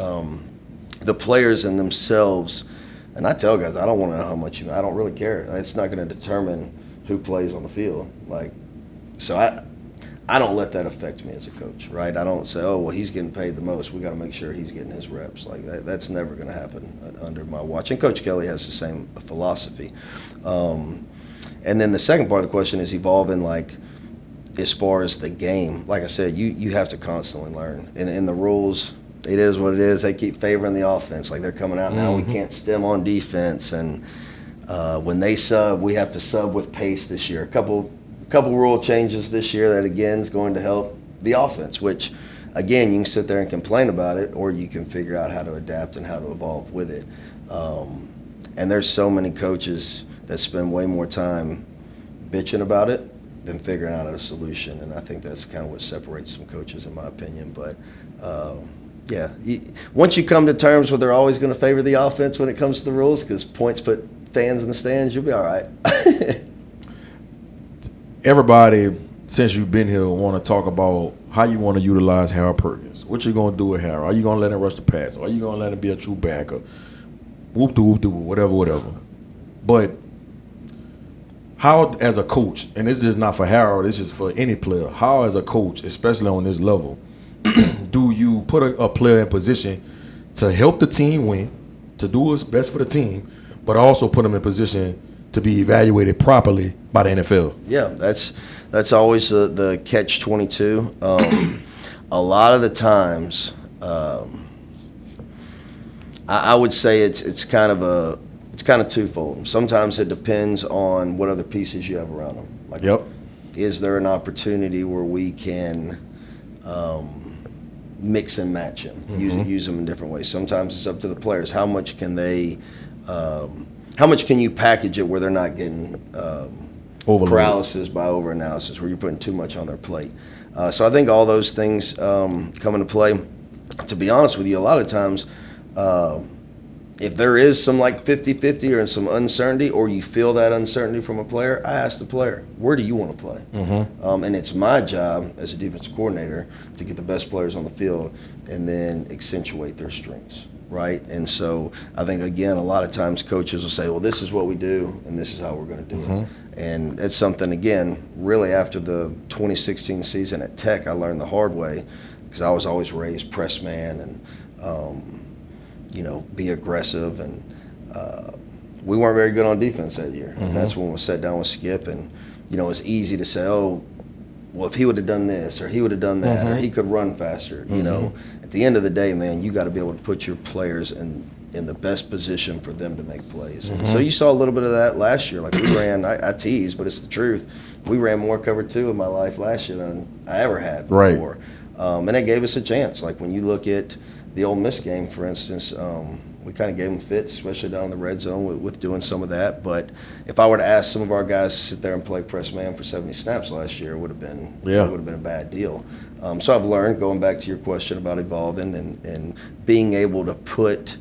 the players in themselves, and I tell guys, I don't want to know how much I don't really care. It's not going to determine who plays on the field. Like, so I don't let that affect me as a coach, right? I don't say, oh, well, he's getting paid the most. We got to make sure he's getting his reps. Like that's never going to happen under my watch. And Coach Kelly has the same philosophy. And then the second part of the question is evolving, like, as far as the game. Like I said, you have to constantly learn. And in the rules, it is what it is. They keep favoring the offense. Like, they're coming out now, we can't stem on defense. And when they sub, we have to sub with pace this year. A couple rule changes this year that, again, is going to help the offense, which, again, you can sit there and complain about it, or you can figure out how to adapt and how to evolve with it. And there's so many coaches that spend way more time bitching about it than figuring out a solution. And I think that's kind of what separates some coaches, in my opinion. But, once you come to terms where they're always going to favor the offense when it comes to the rules, because points put fans in the stands, you'll be all right. Everybody, since you've been here, want to talk about how you want to utilize Harold Perkins. What you going to do with Harold? Are you going to let him rush the pass? Or are you going to let him be a true backer? Whoop-de-whoop-de-whoop, whatever. But how, as a coach, and this is not for Harold, this is for any player, how, as a coach, especially on this level, do you put a player in position to help the team win, to do what's best for the team, but also put them in position to be evaluated properly by the NFL? Yeah, that's always the catch-22. A lot of the times, I would say it's kind of twofold. Sometimes it depends on what other pieces you have around them. Like, is there an opportunity where we can mix and match them, use them in different ways? Sometimes it's up to the players. How much can they? How much can you package it where they're not getting paralysis by overanalysis, where you're putting too much on their plate? So I think all those things come into play. To be honest with you, a lot of times, if there is some like 50-50 or some uncertainty, or you feel that uncertainty from a player, I ask the player, where do you want to play? And it's my job as a defensive coordinator to get the best players on the field and then accentuate their strengths. Right. And so I think, again, a lot of times coaches will say, well, this is what we do and this is how we're going to do it. And it's something, again, really after the 2016 season at Tech, I learned the hard way, because I was always raised press man and, be aggressive. And we weren't very good on defense that year. And that's when we sat down with Skip, and, it's easy to say, oh, well, if he would have done this or he would have done that or he could run faster, At the end of the day, man, you got to be able to put your players in the best position for them to make plays. And so you saw a little bit of that last year. Like, we ran, I tease, but it's the truth. We ran more cover 2 in my life last year than I ever had before. And it gave us a chance. Like, when you look at the Ole Miss game, for instance, we kind of gave them fits, especially down in the red zone with doing some of that. But if I were to ask some of our guys to sit there and play press man for 70 snaps last year, it would have been a bad deal. So I've learned, going back to your question about evolving and being able to put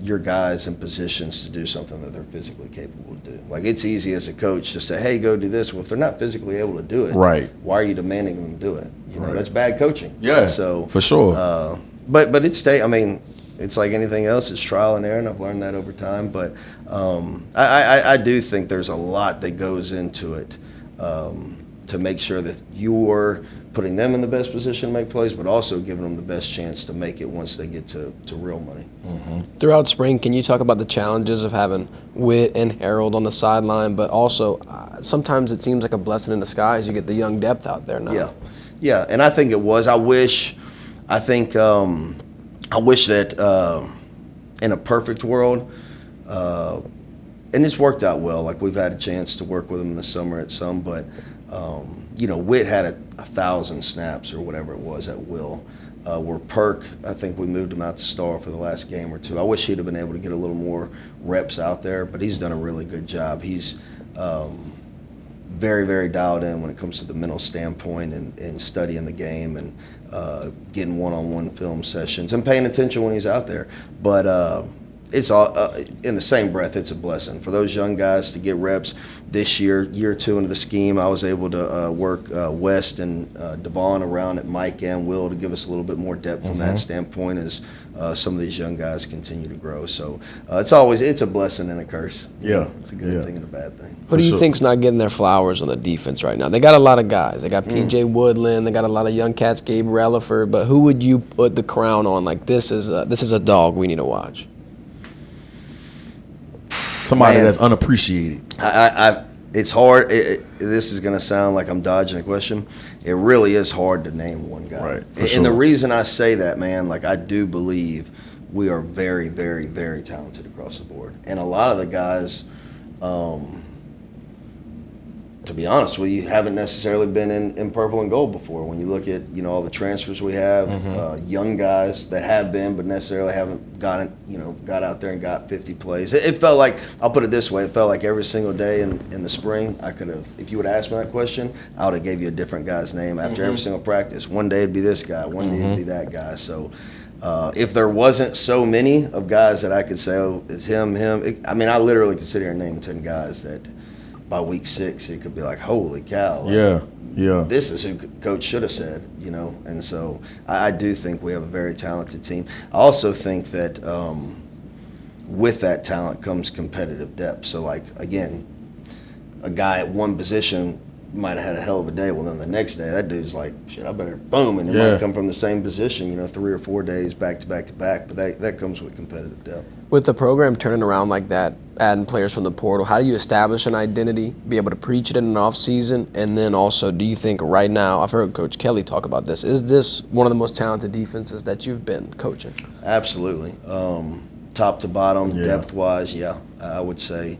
your guys in positions to do something that they're physically capable to do. Like, it's easy as a coach to say, hey, go do this. Well, if they're not physically able to do it, why are you demanding them do it? That's bad coaching. Yeah, so for sure. But it's like anything else. It's trial and error, and I've learned that over time. But I do think there's a lot that goes into it to make sure that you're putting them in the best position to make plays, but also giving them the best chance to make it once they get to real money. Throughout spring, can you talk about the challenges of having Witt and Harold on the sideline, but also sometimes it seems like a blessing in disguise. You get the young depth out there now. Yeah, and I think it was. I wish that in a perfect world, and it's worked out well. Like, we've had a chance to work with him in the summer at some, but Witt had 1,000 snaps or whatever it was at will. Where Perk, I think we moved him out to star for the last game or two. I wish he'd have been able to get a little more reps out there, but he's done a really good job. He's very, very dialed in when it comes to the mental standpoint and studying the game and getting one-on-one film sessions and paying attention when he's out there. But it's all in the same breath. It's a blessing for those young guys to get reps. This year or two into the scheme, I was able to work West and Demone around at Mike and Will to give us a little bit more depth from that standpoint as some of these young guys continue to grow. So it's a blessing and a curse. Yeah, it's a good thing and a bad thing. Who do you think's not getting their flowers on the defense right now? They got a lot of guys. They got P.J. Woodland. They got a lot of young cats, Gabe Relaford. But who would you put the crown on? Like this is a dog we need to watch. Somebody that's unappreciated. It's hard. This is going to sound like I'm dodging a question. It really is hard to name one guy. Right, and the reason I say that, man, like I do believe we are very, very, very talented across the board. And a lot of the guys, to be honest with you, haven't necessarily been in purple and gold before. When you look at, all the transfers we have, young guys that have been but necessarily haven't got out there and got 50 plays. It felt like, I'll put it this way, it felt like every single day in the spring, I could have, if you would have asked me that question, I would have gave you a different guy's name after every single practice. One day it'd be this guy, one day it'd be that guy. So if there wasn't so many of guys that I could say, oh, it's him, I literally could sit here and name 10 guys that by week 6, it could be like, holy cow. Like, yeah. This is who Coach should have said, And so I do think we have a very talented team. I also think that with that talent comes competitive depth. So, like, again, a guy at one position might have had a hell of a day. Well, then the next day, that dude's like, shit, I better boom. And it might come from the same position, 3 or 4 days back to back to back. But that comes with competitive depth. With the program turning around like that, adding players from the portal, how do you establish an identity, be able to preach it in an off season? And then also, do you think right now, I've heard Coach Kelly talk about this, is this one of the most talented defenses that you've been coaching? Absolutely. Top to bottom, depth-wise, I would say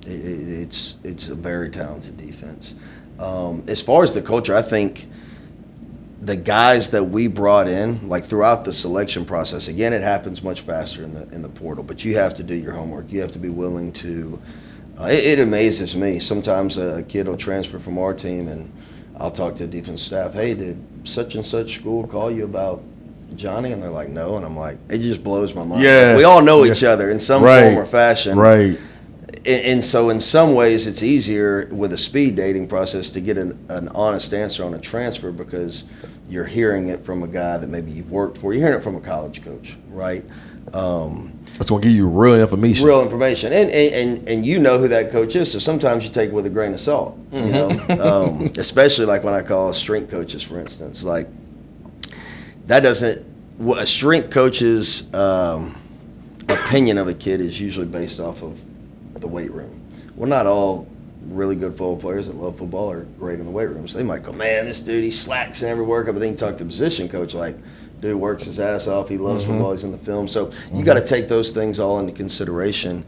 it's a very talented defense. As far as the culture, I think the guys that we brought in, like throughout the selection process, again, it happens much faster in the portal, but you have to do your homework. You have to be willing to. It amazes me. Sometimes a kid will transfer from our team, and I'll talk to the defense staff. Hey, did such and such school call you about Johnny? And they're like, no. And I'm like, it just blows my mind. Yeah, we all know each other in some form or fashion. Right. And so in some ways it's easier with a speed dating process to get an honest answer on a transfer because you're hearing it from a guy that maybe you've worked for. You're hearing it from a college coach, right? That's going to give you real information. Real information. And you know who that coach is, so sometimes you take it with a grain of salt, especially like when I call strength coaches, for instance. Like, that doesn't – a strength coach's opinion of a kid is usually based off of the weight room. Well, not all really good football players that love football are great in the weight room. So they might go, man, this dude, he slacks in every workout. But then you talk to the position coach, like, dude works his ass off. He loves football. He's in the film. So you got to take those things all into consideration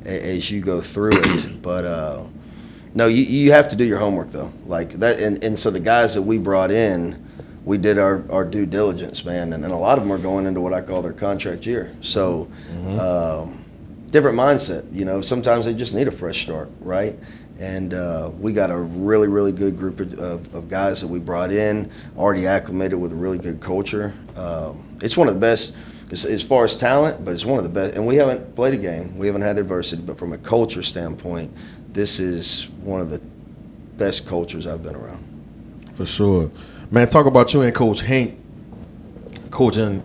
as you go through it. But, no, you have to do your homework, though. Like that, and so the guys that we brought in, we did our due diligence, man. And a lot of them are going into what I call their contract year. So different mindset. Sometimes they just need a fresh start, right? And we got a really, really good group of guys that we brought in, already acclimated with a really good culture. It's one of the best as far as talent, but it's one of the best. And we haven't played a game. We haven't had adversity. But from a culture standpoint, this is one of the best cultures I've been around. For sure. Man, talk about you and Coach Hank coaching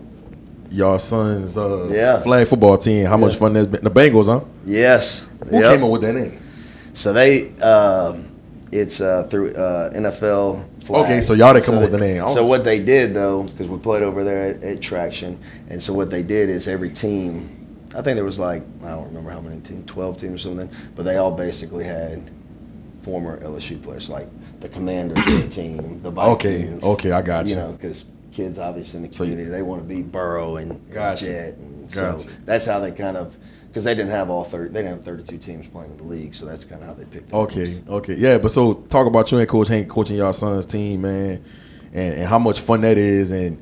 your son's flag football team. How much fun that's been. The Bengals, huh? Yes. Who came up with that name? So they, it's through NFL flag. Okay, so y'all didn't come up with the name. So what they did, though, because we played over there at Traction, and so what they did is every team, I think there was like, I don't remember how many teams, 12 teams or something, but they all basically had former LSU players, like the Commanders of the team, the Vikings. Okay, I got you. Because kids obviously in the community, they want to be Burrow and Jet, and Gotcha. so that's how they kind of, because they didn't have 32 teams playing in the league, so that's kind of how they picked it. Okay, yeah. But so talk about you and Coach Hank coaching y'all son's team, man, and how much fun that is, and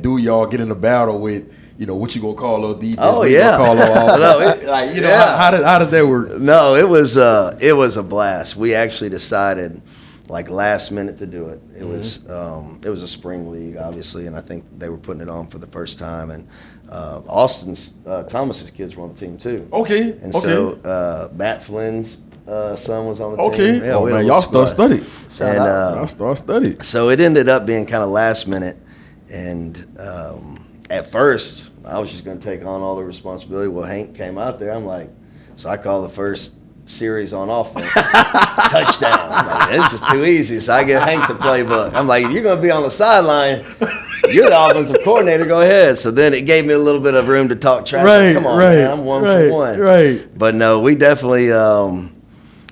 do y'all get in a battle with, what you gonna call a defense? Oh yeah, call how does that work? No, it was a blast. We actually decided like last minute to do it. It was a spring league, obviously, and I think they were putting it on for the first time. And Austin's Thomas's kids were on the team too. Okay. And so Matt Flynn's son was on the team. Okay. Yeah, Man, y'all start study. And Y'all study. so it ended up being kind of last minute. And at first, I was just going to take on all the responsibility. Well, Hank came out there. I'm like, so I called the first series on offense. Touchdown. I'm like, this is too easy. So I give Hank the playbook. I'm like, if you're going to be on the sideline, you're the offensive coordinator, go ahead. So then it gave me a little bit of room to talk trash. Right, Come on, right, man. I'm one for one. Right. But no, we definitely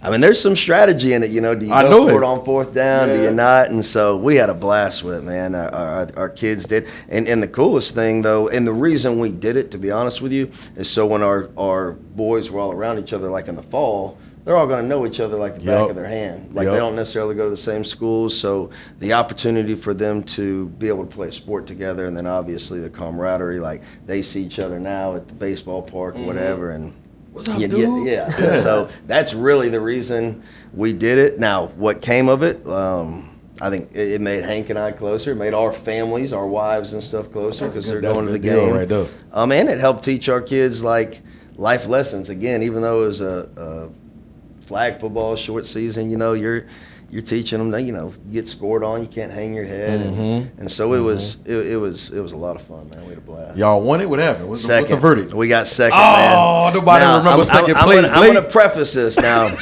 I mean, there's some strategy in it, you know. Do you go for it on fourth down? Yeah. Do you not? And so we had a blast with it, man. Our kids did. And the coolest thing, though, and the reason we did it, to be honest with you, is so when our boys were all around each other, like in the fall, they're all going to know each other like the back of their hand. Like they don't necessarily go to the same schools. So the opportunity for them to be able to play a sport together, and then obviously the camaraderie, like they see each other now at the baseball park or whatever, and what's up, dude? Yeah. So that's really the reason we did it. Now, what came of it, I think it made Hank and I closer. It made our families, our wives and stuff closer because they're going to the game. Right there. And it helped teach our kids, like, life lessons. Again, even though it was a flag football short season, you know, you're teaching them that, you know, you get scored on, you can't hang your head, and so it was a lot of fun, man. We had a blast. Y'all won it. What happened? What's the verdict? We got second, man. Oh, nobody remembers second place. I'm going to preface this now.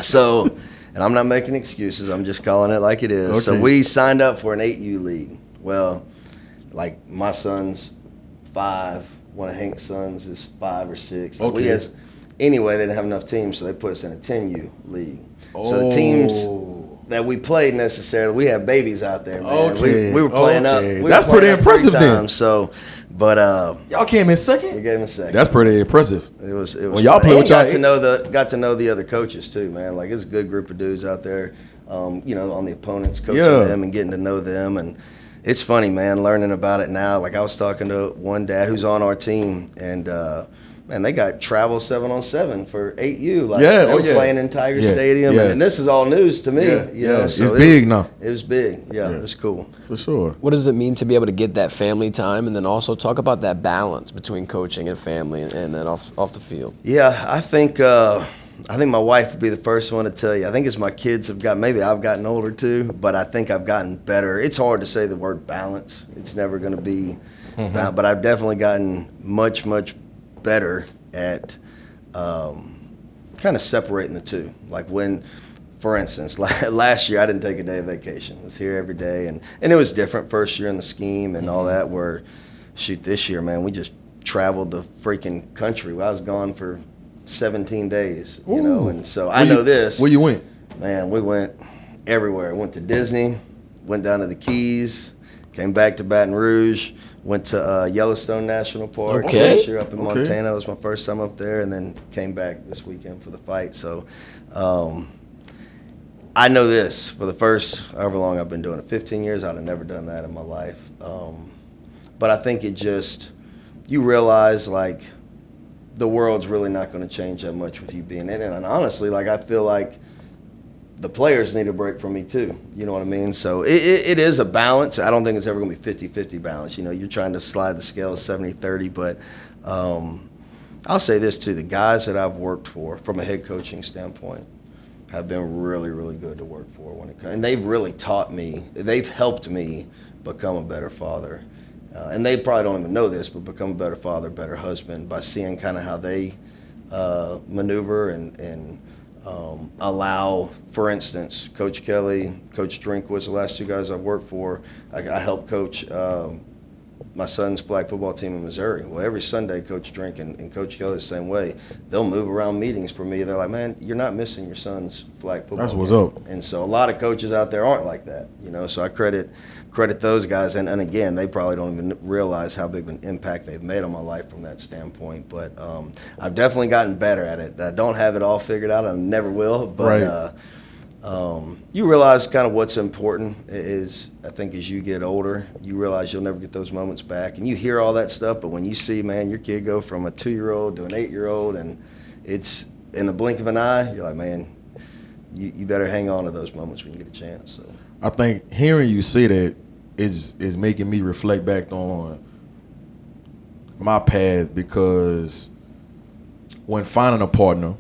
So, and I'm not making excuses. I'm just calling it like it is. Okay. So we signed up for an 8U league. Well, like my son's 5. One of Hank's sons is 5 or 6. Okay. Anyway, they didn't have enough teams, so they put us in a 10U league. So the teams that we played necessarily, we had babies out there, man. Okay. We were playing up. That's pretty impressive then. So, but y'all came in second? We gave them second. That's pretty impressive. It was when y'all played with y'all got to know the other coaches too, man. Like it's a good group of dudes out there, you know, on the opponents, coaching them and getting to know them. And it's funny, man, learning about it now. Like I was talking to one dad who's on our team, and man, they got travel 7-on-7 for 8U. Like they were playing in Tiger Stadium, and this is all news to me. You know, so it's big now. It was big. Yeah, it was cool for sure. What does it mean to be able to get that family time, and then also talk about that balance between coaching and family, and then off the field? Yeah, I think my wife would be the first one to tell you. I think as my kids have gotten, maybe I've gotten older too, but I think I've gotten better. It's hard to say the word balance. It's never going to be, but I've definitely gotten much better at kind of separating the two. Like when, for instance, last year I didn't take a day of vacation. I was here every day, and it was different first year in the scheme and all that, where, shoot, this year, man, we just traveled the freaking country. I was gone for 17 days, you know, and so I know this. Where you went? Man, we went everywhere. Went to Disney, went down to the Keys, came back to Baton Rouge, went to Yellowstone National Park last year up in Montana. That was my first time up there, and then came back this weekend for the fight. So I know this. For the first however long I've been doing it, 15 years, I'd have never done that in my life. But I think it just, you realize, like, the world's really not going to change that much with you being in it. And honestly, like, I feel like the players need a break from me too. You know what I mean? So it is a balance. I don't think it's ever going to be 50-50 balance. You know, you're trying to slide the scale 70-30. But I'll say this too. The guys that I've worked for from a head coaching standpoint have been really, really good to work for when it comes. And they've really taught me. They've helped me become a better father. And they probably don't even know this, but become a better father, better husband by seeing kind of how they maneuver and allow, for instance, Coach Kelly, Coach Drinkwitz, the last two guys I've worked for, I helped coach my son's flag football team in Missouri. Well, every Sunday, Coach Drink and Coach Kelly the same way. They'll move around meetings for me. They're like, man, you're not missing your son's flag football That's game. what's up. And so a lot of coaches out there aren't like that, you know, so I credit those guys. And again, they probably don't even realize how big of an impact they've made on my life from that standpoint. But I've definitely gotten better at it. I don't have it all figured out. I never will. But you realize kind of what's important is, I think as you get older, you realize you'll never get those moments back. And you hear all that stuff, but when you see, man, your kid go from a 2-year-old to an 8-year-old, and it's in the blink of an eye, you're like, man, you better hang on to those moments when you get a chance. So I think hearing you say that is making me reflect back on my path, because when finding a partner,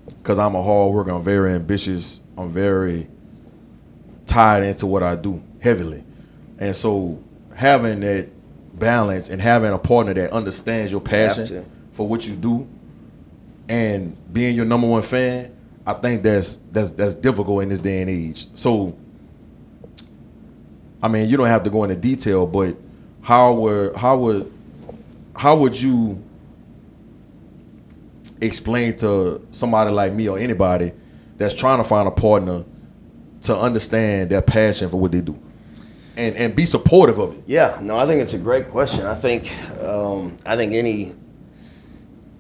because I'm a hard worker, I'm very ambitious, I'm very tied into what I do heavily. And so having that balance and having a partner that understands your passion for what you do and being your number one fan, I think that's difficult in this day and age. So, I mean, you don't have to go into detail, but how would you explain to somebody like me or anybody that's trying to find a partner to understand their passion for what they do and be supportive of it? Yeah, no, I think it's a great question. I think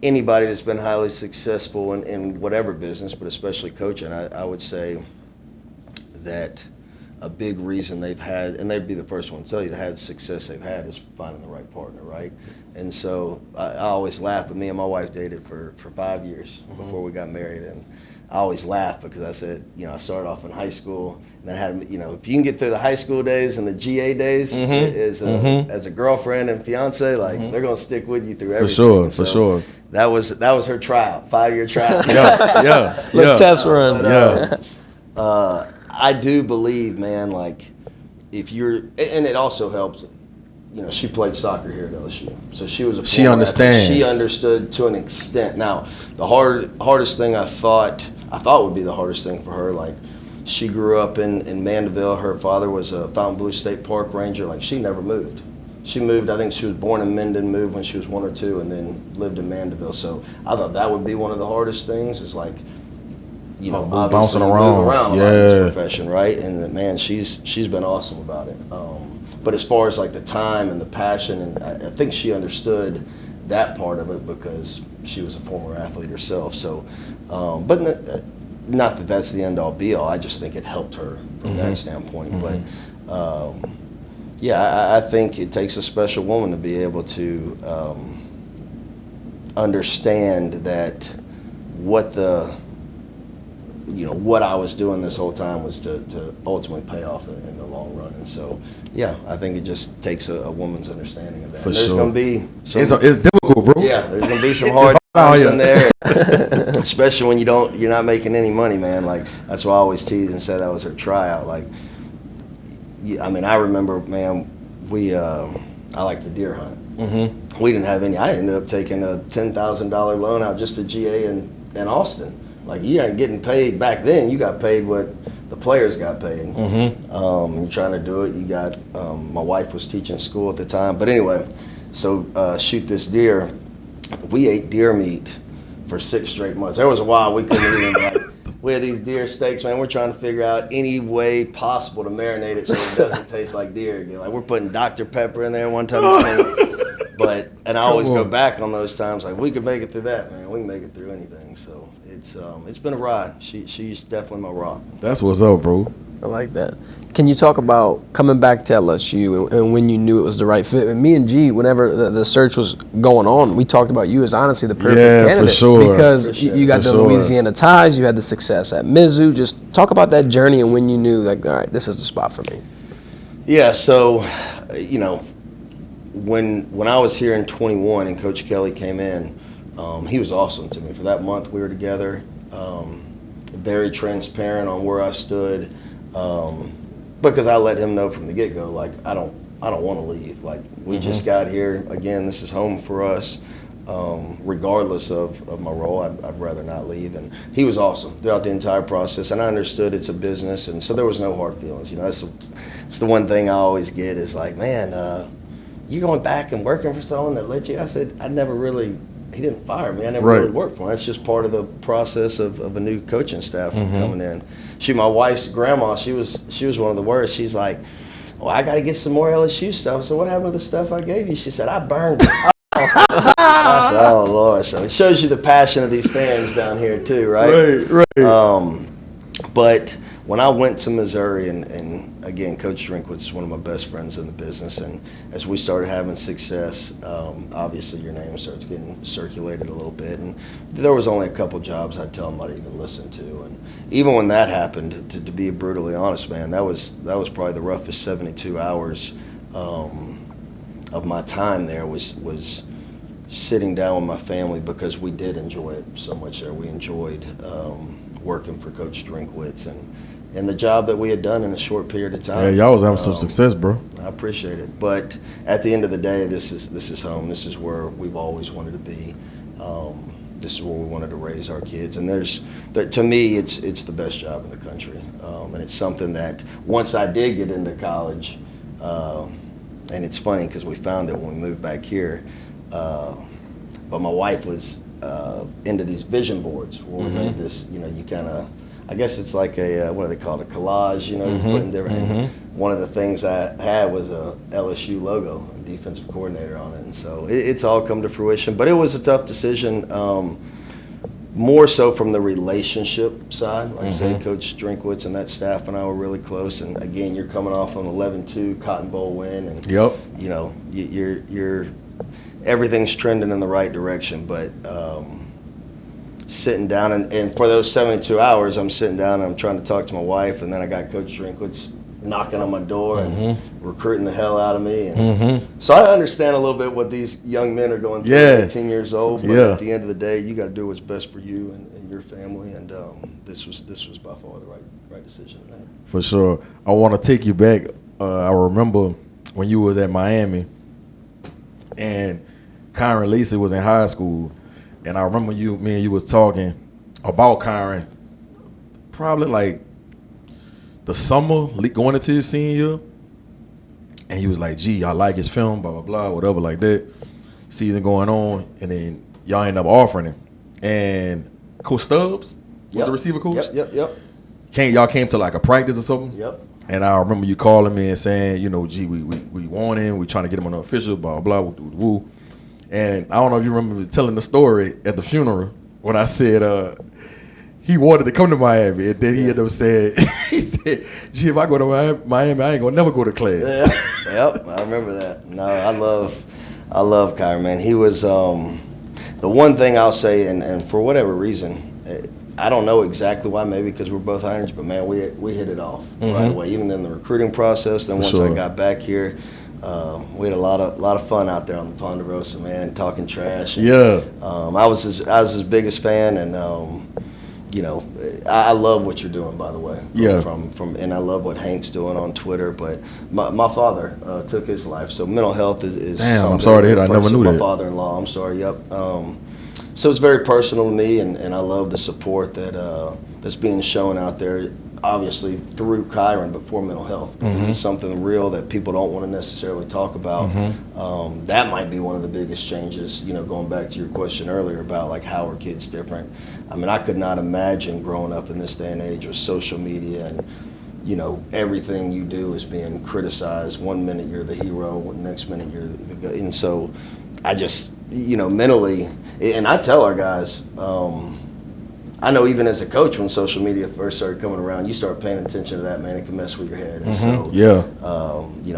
anybody that's been highly successful in whatever business, but especially coaching, I would say that a big reason they've had, and they'd be the first one to tell you, the success they've had is finding the right partner, right? And so I always laugh, but me and my wife dated for 5 years before we got married, and I always laugh because I said, I started off in high school, and then had, if you can get through the high school days and the GA days as a girlfriend and fiance, like they're gonna stick with you through everything. For sure. That was her tryout, 5-year tryout. Test run. But, I do believe, man, like if you're, and it also helps. She played soccer here at LSU, so she was a. She understands. Athlete. She understood to an extent. Now, the hardest thing I thought would be the hardest thing for her. Like, she grew up in Mandeville. Her father was a Fontainebleau State Park ranger. Like, she never moved. She moved. I think she was born in Minden, moved when she was 1 or 2, and then lived in Mandeville. So I thought that would be one of the hardest things. Is like, bouncing around a lot in this profession, right? And that, man, she's been awesome about it. But as far as like the time and the passion, and I think she understood that part of it because she was a former athlete herself. So, but not that that's the end all be all. I just think it helped her from that standpoint. But I think it takes a special woman to be able to understand that what I was doing this whole time was to ultimately pay off in the long run. And so, I think it just takes a woman's understanding of that. For there's sure. Going to be some, it's difficult, bro. Yeah, there's going to be some hard times in there, especially when you're not making any money, man. Like, that's why I always tease and say that was her tryout. Like, I remember, man, I like to deer hunt. We didn't have any. I ended up taking a $10,000 loan out just to GA in Austin. Like, you ain't getting paid back then. You got paid what the players got paid. You're trying to do it. You got, my wife was teaching school at the time. But anyway, so shoot this deer. We ate deer meat for 6 straight months. There was a while we couldn't even, we had these deer steaks, man. We're trying to figure out any way possible to marinate it so it doesn't taste like deer again. Like, we're putting Dr. Pepper in there one time. And I always go back on those times, like, we could make it through that, man. We can make it through anything. So it's been a ride. She's definitely my rock. That's what's up, bro. I like that. Can you talk about coming back to LSU and when you knew it was the right fit? And me and G, whenever the search was going on, we talked about you as honestly the perfect candidate. For sure. Because you got the Louisiana ties, you had the success at Mizzou. Just talk about that journey and when you knew, like, all right, this is the spot for me. Yeah, so, when I was here in 21 and Coach Kelly came in, he was awesome to me. For that month we were together, very transparent on where I stood, because I let him know from the get-go, like, I don't want to leave. Like, we just got here. Again, this is home for us. Regardless of my role, I'd rather not leave. And he was awesome throughout the entire process. And I understood it's a business, and so there was no hard feelings. It's the one thing I always get is like, man, you going back and working for someone that let you? I said, he didn't fire me. I never really worked for him. That's just part of the process of a new coaching staff coming in. My wife's grandma, she was one of the worst. She's like, well, I got to get some more LSU stuff. So what happened to the stuff I gave you? She said, I burned it. I said, oh, Lord. So it shows you the passion of these fans down here too, right? Right. But when I went to Missouri, and again, Coach Drinkwitz's one of my best friends in the business, and as we started having success, obviously your name starts getting circulated a little bit, and there was only a couple jobs I'd tell him I'd even listen to, and even when that happened, to be brutally honest, man, that was probably the roughest 72 hours of my time there was sitting down with my family, because we did enjoy it so much there. We enjoyed working for Coach Drinkwitz and the job that we had done in a short period of time. Yeah, y'all was having some success, bro. I appreciate it. But at the end of the day, this is home. This is where we've always wanted to be. This is where we wanted to raise our kids. And to me, it's the best job in the country. And it's something that once I did get into college, and it's funny because we found it when we moved back here, but my wife was into these vision boards where we made this, you kind of, I guess it's like a, what do they call it, a collage, you put in different, and one of the things I had was a LSU logo and defensive coordinator on it, and so it's all come to fruition. But it was a tough decision, more so from the relationship side. Like I say, Coach Drinkwitz and that staff and I were really close, and again, you're coming off an 11-2 Cotton Bowl win, and you're everything's trending in the right direction, but sitting down and for those 72 hours, I'm sitting down and I'm trying to talk to my wife, and then I got Coach Drinkwitz knocking on my door and recruiting the hell out of me. And so I understand a little bit what these young men are going through at 18 years old, but at the end of the day, you got to do what's best for you and your family, and this was by far the right decision to make. For sure. I want to take you back. I remember when you was at Miami, and Kyron Lacey was in high school, and I remember me and you was talking about Kyron probably like the summer going into his senior year, and he was like, gee, I like his film, blah, blah, blah, whatever like that. Season going on, and then y'all end up offering him. And Coach Stubbs was the receiver coach? Yep. Y'all came to like a practice or something? Yep. And I remember you calling me and saying, gee, we want him, we trying to get him on the official, blah, blah, woo. And I don't know if you remember telling the story at the funeral when I said he wanted to come to Miami, and then he ended up saying, he said, gee, if I go to Miami, I ain't gonna never go to class. Yep, I remember that. No, I love Kyron, man. He was the one thing I'll say, and for whatever reason, I don't know exactly why, maybe because we're both Irons, but man, we hit it off right away. Even in the recruiting process, then once I got back here, we had a lot of fun out there on the Ponderosa, man, talking trash. And, I was his biggest fan, and I love what you're doing, by the way. From and I love what Hank's doing on Twitter. But my father took his life, so mental health is. Damn, I'm sorry to hear that. I never knew that. My father-in-law. I'm sorry. Yep. So it's very personal to me, and I love the support that's being shown out there. Obviously through Kyron, but for mental health, because it's something real that people don't want to necessarily talk about. That might be one of the biggest changes, going back to your question earlier about like how are kids different. I mean, I could not imagine growing up in this day and age with social media and everything you do is being criticized. One minute you're the hero, next minute you're the guy. And so I just, mentally, and I tell our guys, I know even as a coach, when social media first started coming around, you start paying attention to that, man, it can mess with your head. And so,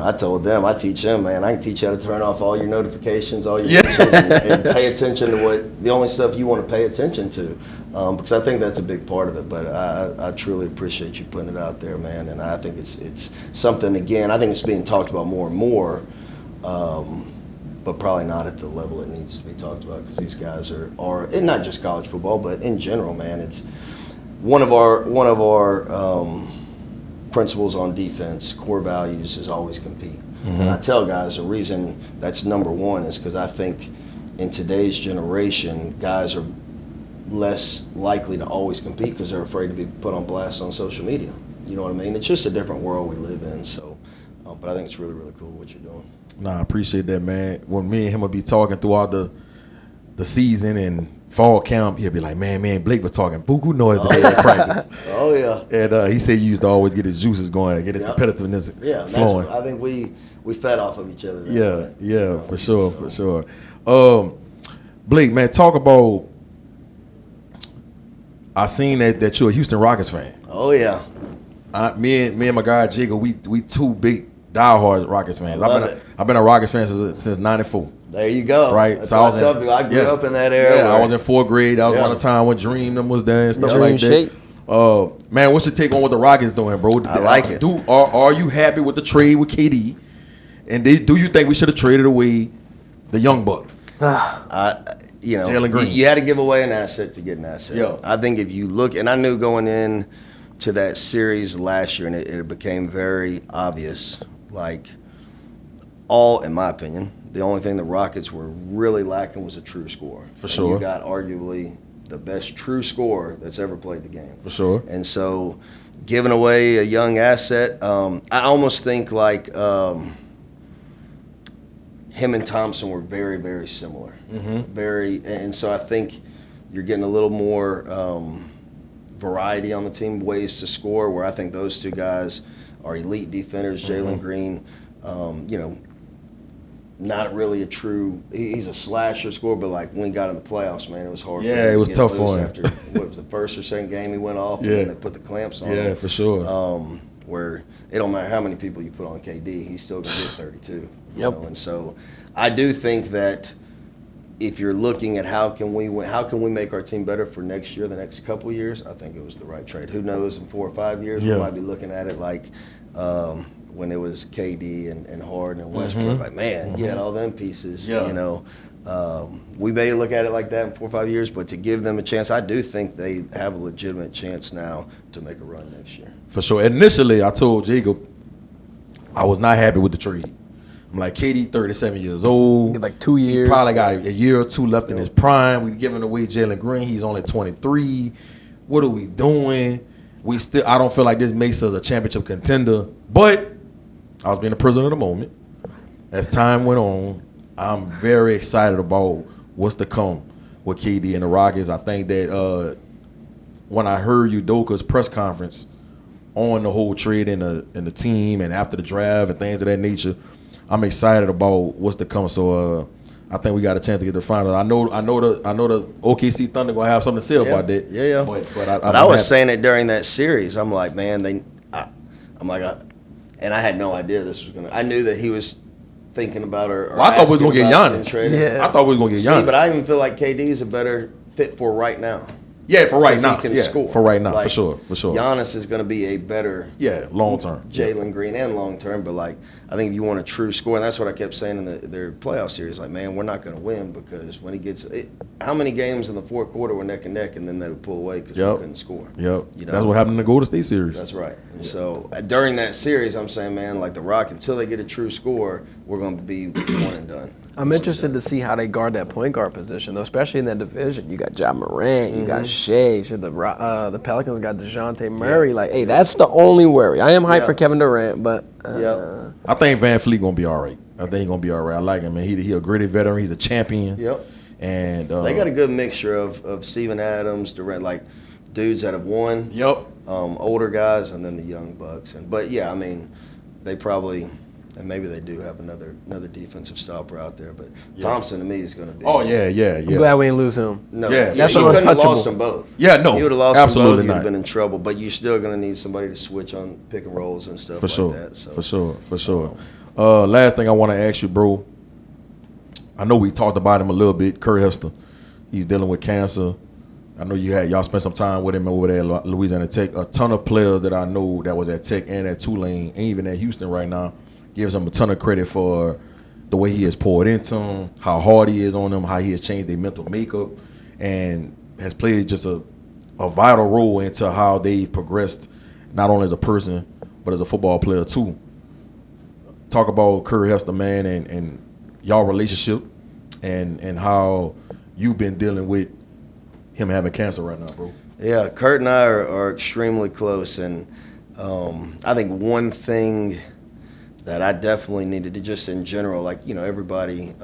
I told them, I teach them, man, I can teach you how to turn off all your notifications, all your messages, and pay attention to the only stuff you want to pay attention to, because I think that's a big part of it. But I truly appreciate you putting it out there, man, and I think it's something, again, I think it's being talked about more and more, but probably not at the level it needs to be talked about, because these guys are and not just college football, but in general, man. It's one of our principles on defense, core values, is always compete. And I tell guys the reason that's number one is because I think in today's generation, guys are less likely to always compete because they're afraid to be put on blast on social media. You know what I mean? It's just a different world we live in. So, but I think it's really, really cool what you're doing. Nah, I appreciate that, man. When me and him would be talking throughout the season and fall camp, he'd be like, man, Blake was talking buku noise today at practice. Oh, yeah. And he said he used to always get his juices going, get his competitiveness flowing. I think we fed off of each other. For sure. Blake, man, talk about, I seen that you're a Houston Rockets fan. Oh, yeah. Me and my guy Jigga, we two big diehard Rockets fans. I've been a Rockets fan since '94. There you go. Right. That's So what I tell people. I grew up in that era. Yeah, I was in 4th grade. That was one of the time when Dream them was there and stuff like that. Man, what's your take on what the Rockets doing, bro? I like it. Are you happy with the trade with KD? And do you think we should have traded away the young buck? Jaylen Green. You had to give away an asset to get an asset. Yeah. I think if you look, and I knew going in to that series last year, and it became very obvious, like in my opinion, the only thing the Rockets were really lacking was a true scorer. For sure. You got arguably the best true scorer that's ever played the game. For sure. And so giving away a young asset, I almost think like him and Thompson were very, very similar. And so I think you're getting a little more variety on the team, ways to score, where I think those two guys are elite defenders. Jaylen Green, not really a true. He's a slasher scorer, but like when he got in the playoffs, man, it was hard. Yeah, for him it was to tough get for loose him. After what was the first or second game he went off, Yeah. and then they put the clamps on him. Yeah, for sure. Where it don't matter how many people you put on KD, he's still gonna get 32. Yep. And so I do think that if you're looking at how can we make our team better for next year, the next couple of years, I think it was the right trade. Who knows, in 4 or 5 years, we might be looking at it like when it was KD and Harden and Westbrook. Like, man, you had all them pieces, we may look at it like that in 4 or 5 years, but to give them a chance, I do think they have a legitimate chance now to make a run next year. For sure. Initially, I told Jacob I was not happy with the trade. I'm like, KD 37 years old. Like 2 years. He probably got a year or two left in his prime. We giving away Jaylen Green. He's only 23. What are we doing? I don't feel like this makes us a championship contender. But I was being a prisoner of the moment. As time went on, I'm very excited about what's to come with KD and the Rockets. I think that when I heard Udoka's press conference on the whole trade and the team and after the draft and things of that nature, I'm excited about what's to come. So I think we got a chance to get to the final. I know the OKC Thunder gonna have something to say about that. Yeah. But I was saying it during that series. I'm like, man, and I had no idea this was gonna. I knew that he was thinking about I thought we was gonna get Giannis. Yeah. I thought we was gonna get Giannis. But I even feel like KD is a better fit for right now. Yeah, for right now. He can score. For right now, like, for sure. Giannis is going to be a better long term. Jaylen Green and long term, but like I think if you want a true score, and that's what I kept saying in their playoff series, like, man, we're not going to win because when he gets how many games in the fourth quarter were neck and neck, and then they would pull away because we couldn't score. Yep. That's what happened in the Golden State series. That's right. And so during that series, I'm saying, man, like the Rock, until they get a true score, we're going to be one and done. I'm interested to see how they guard that point guard position, though, especially in that division. You got Ja Morant, you got Shea. The Pelicans got DeJounte Murray. Like, hey, that's the only worry. I am hyped for Kevin Durant, but I think Van Fleet gonna be all right. I like him, man. He a gritty veteran. He's a champion. Yep. And they got a good mixture of Steven Adams, Durant, like dudes that have won. Yep. Older guys, and then the young bucks. But yeah, I mean, they probably. And maybe they do have another defensive stopper out there, but Thompson to me is going to be. Oh yeah. I'm glad we didn't lose him. No, yeah, that's you couldn't have untouchable. lost them both. Yeah, no, you would have lost absolutely them both. You'd have not. been in trouble, but you're still going to need somebody to switch on pick and rolls and stuff For sure. like that. So. For sure. Last thing I want to ask you, bro. I know we talked about him a little bit. Kurt Hester, he's dealing with cancer. I know y'all spent some time with him over there at Louisiana Tech. A ton of players that I know that was at Tech and at Tulane and even at Houston right now gives him a ton of credit for the way he has poured into them, how hard he is on them, how he has changed their mental makeup, and has played just a vital role into how they've progressed, not only as a person, but as a football player too. Talk about Kurt Hester, man, and y'all relationship and how you've been dealing with him having cancer right now, bro. Yeah, Kurt and I are extremely close, and I think one thing that I definitely needed to just in general, like, everybody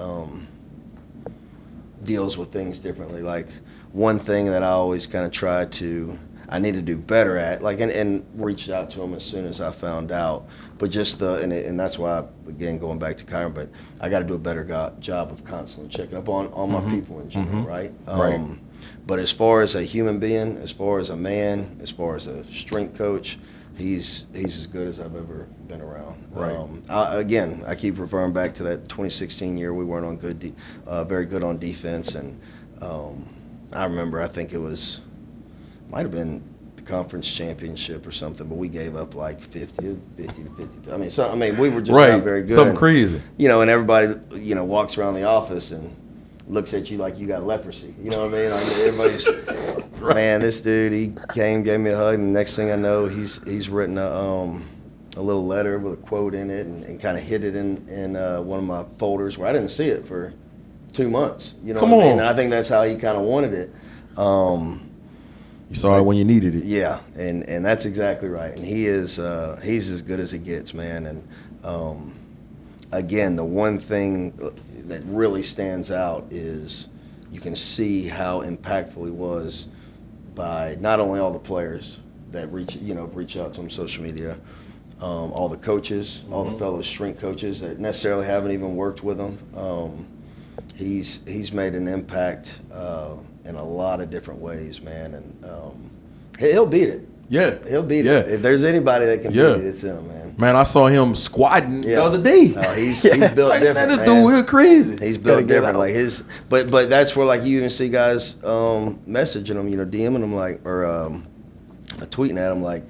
deals with things differently. Like, one thing that I always kind of I need to do better at, like, and reached out to him as soon as I found out. But just and that's why, again, going back to Kyron, but I got to do a better job of constantly checking up on my people in general, right? But as far as a human being, as far as a man, as far as a strength coach, he's as good as I've ever been around. Right. I keep referring back to that 2016 year. We weren't on very good on defense, and I remember, I think might have been the conference championship or something, but we gave up like 50 to 50. I mean, we were just not very good. Something crazy. You know, and everybody, walks around the office and looks at you like you got leprosy. You know what I mean? Like everybody's, man, this dude, he came, gave me a hug, and the next thing I know, he's written a little letter with a quote in it and kind of hid it in one of my folders where I didn't see it for 2 months. You know Come what I mean? on. And I think that's how he kind of wanted it. You saw it when you needed it. Yeah, and that's exactly right. And he's as good as it gets, man. And again, the one thing that really stands out is you can see how impactful he was by not only all the players that reach out to him social media, all the coaches, all the fellow strength coaches that necessarily haven't even worked with him. He's made an impact in a lot of different ways, man, and he'll beat it. Yeah. He'll beat it. If there's anybody that can beat it, it's him, man. Man, I saw him squatting the other day. No, he's built Like, different, man. This man. dude real crazy. He's built different. Like but that's where like you even see guys messaging him, DMing him or tweeting at him like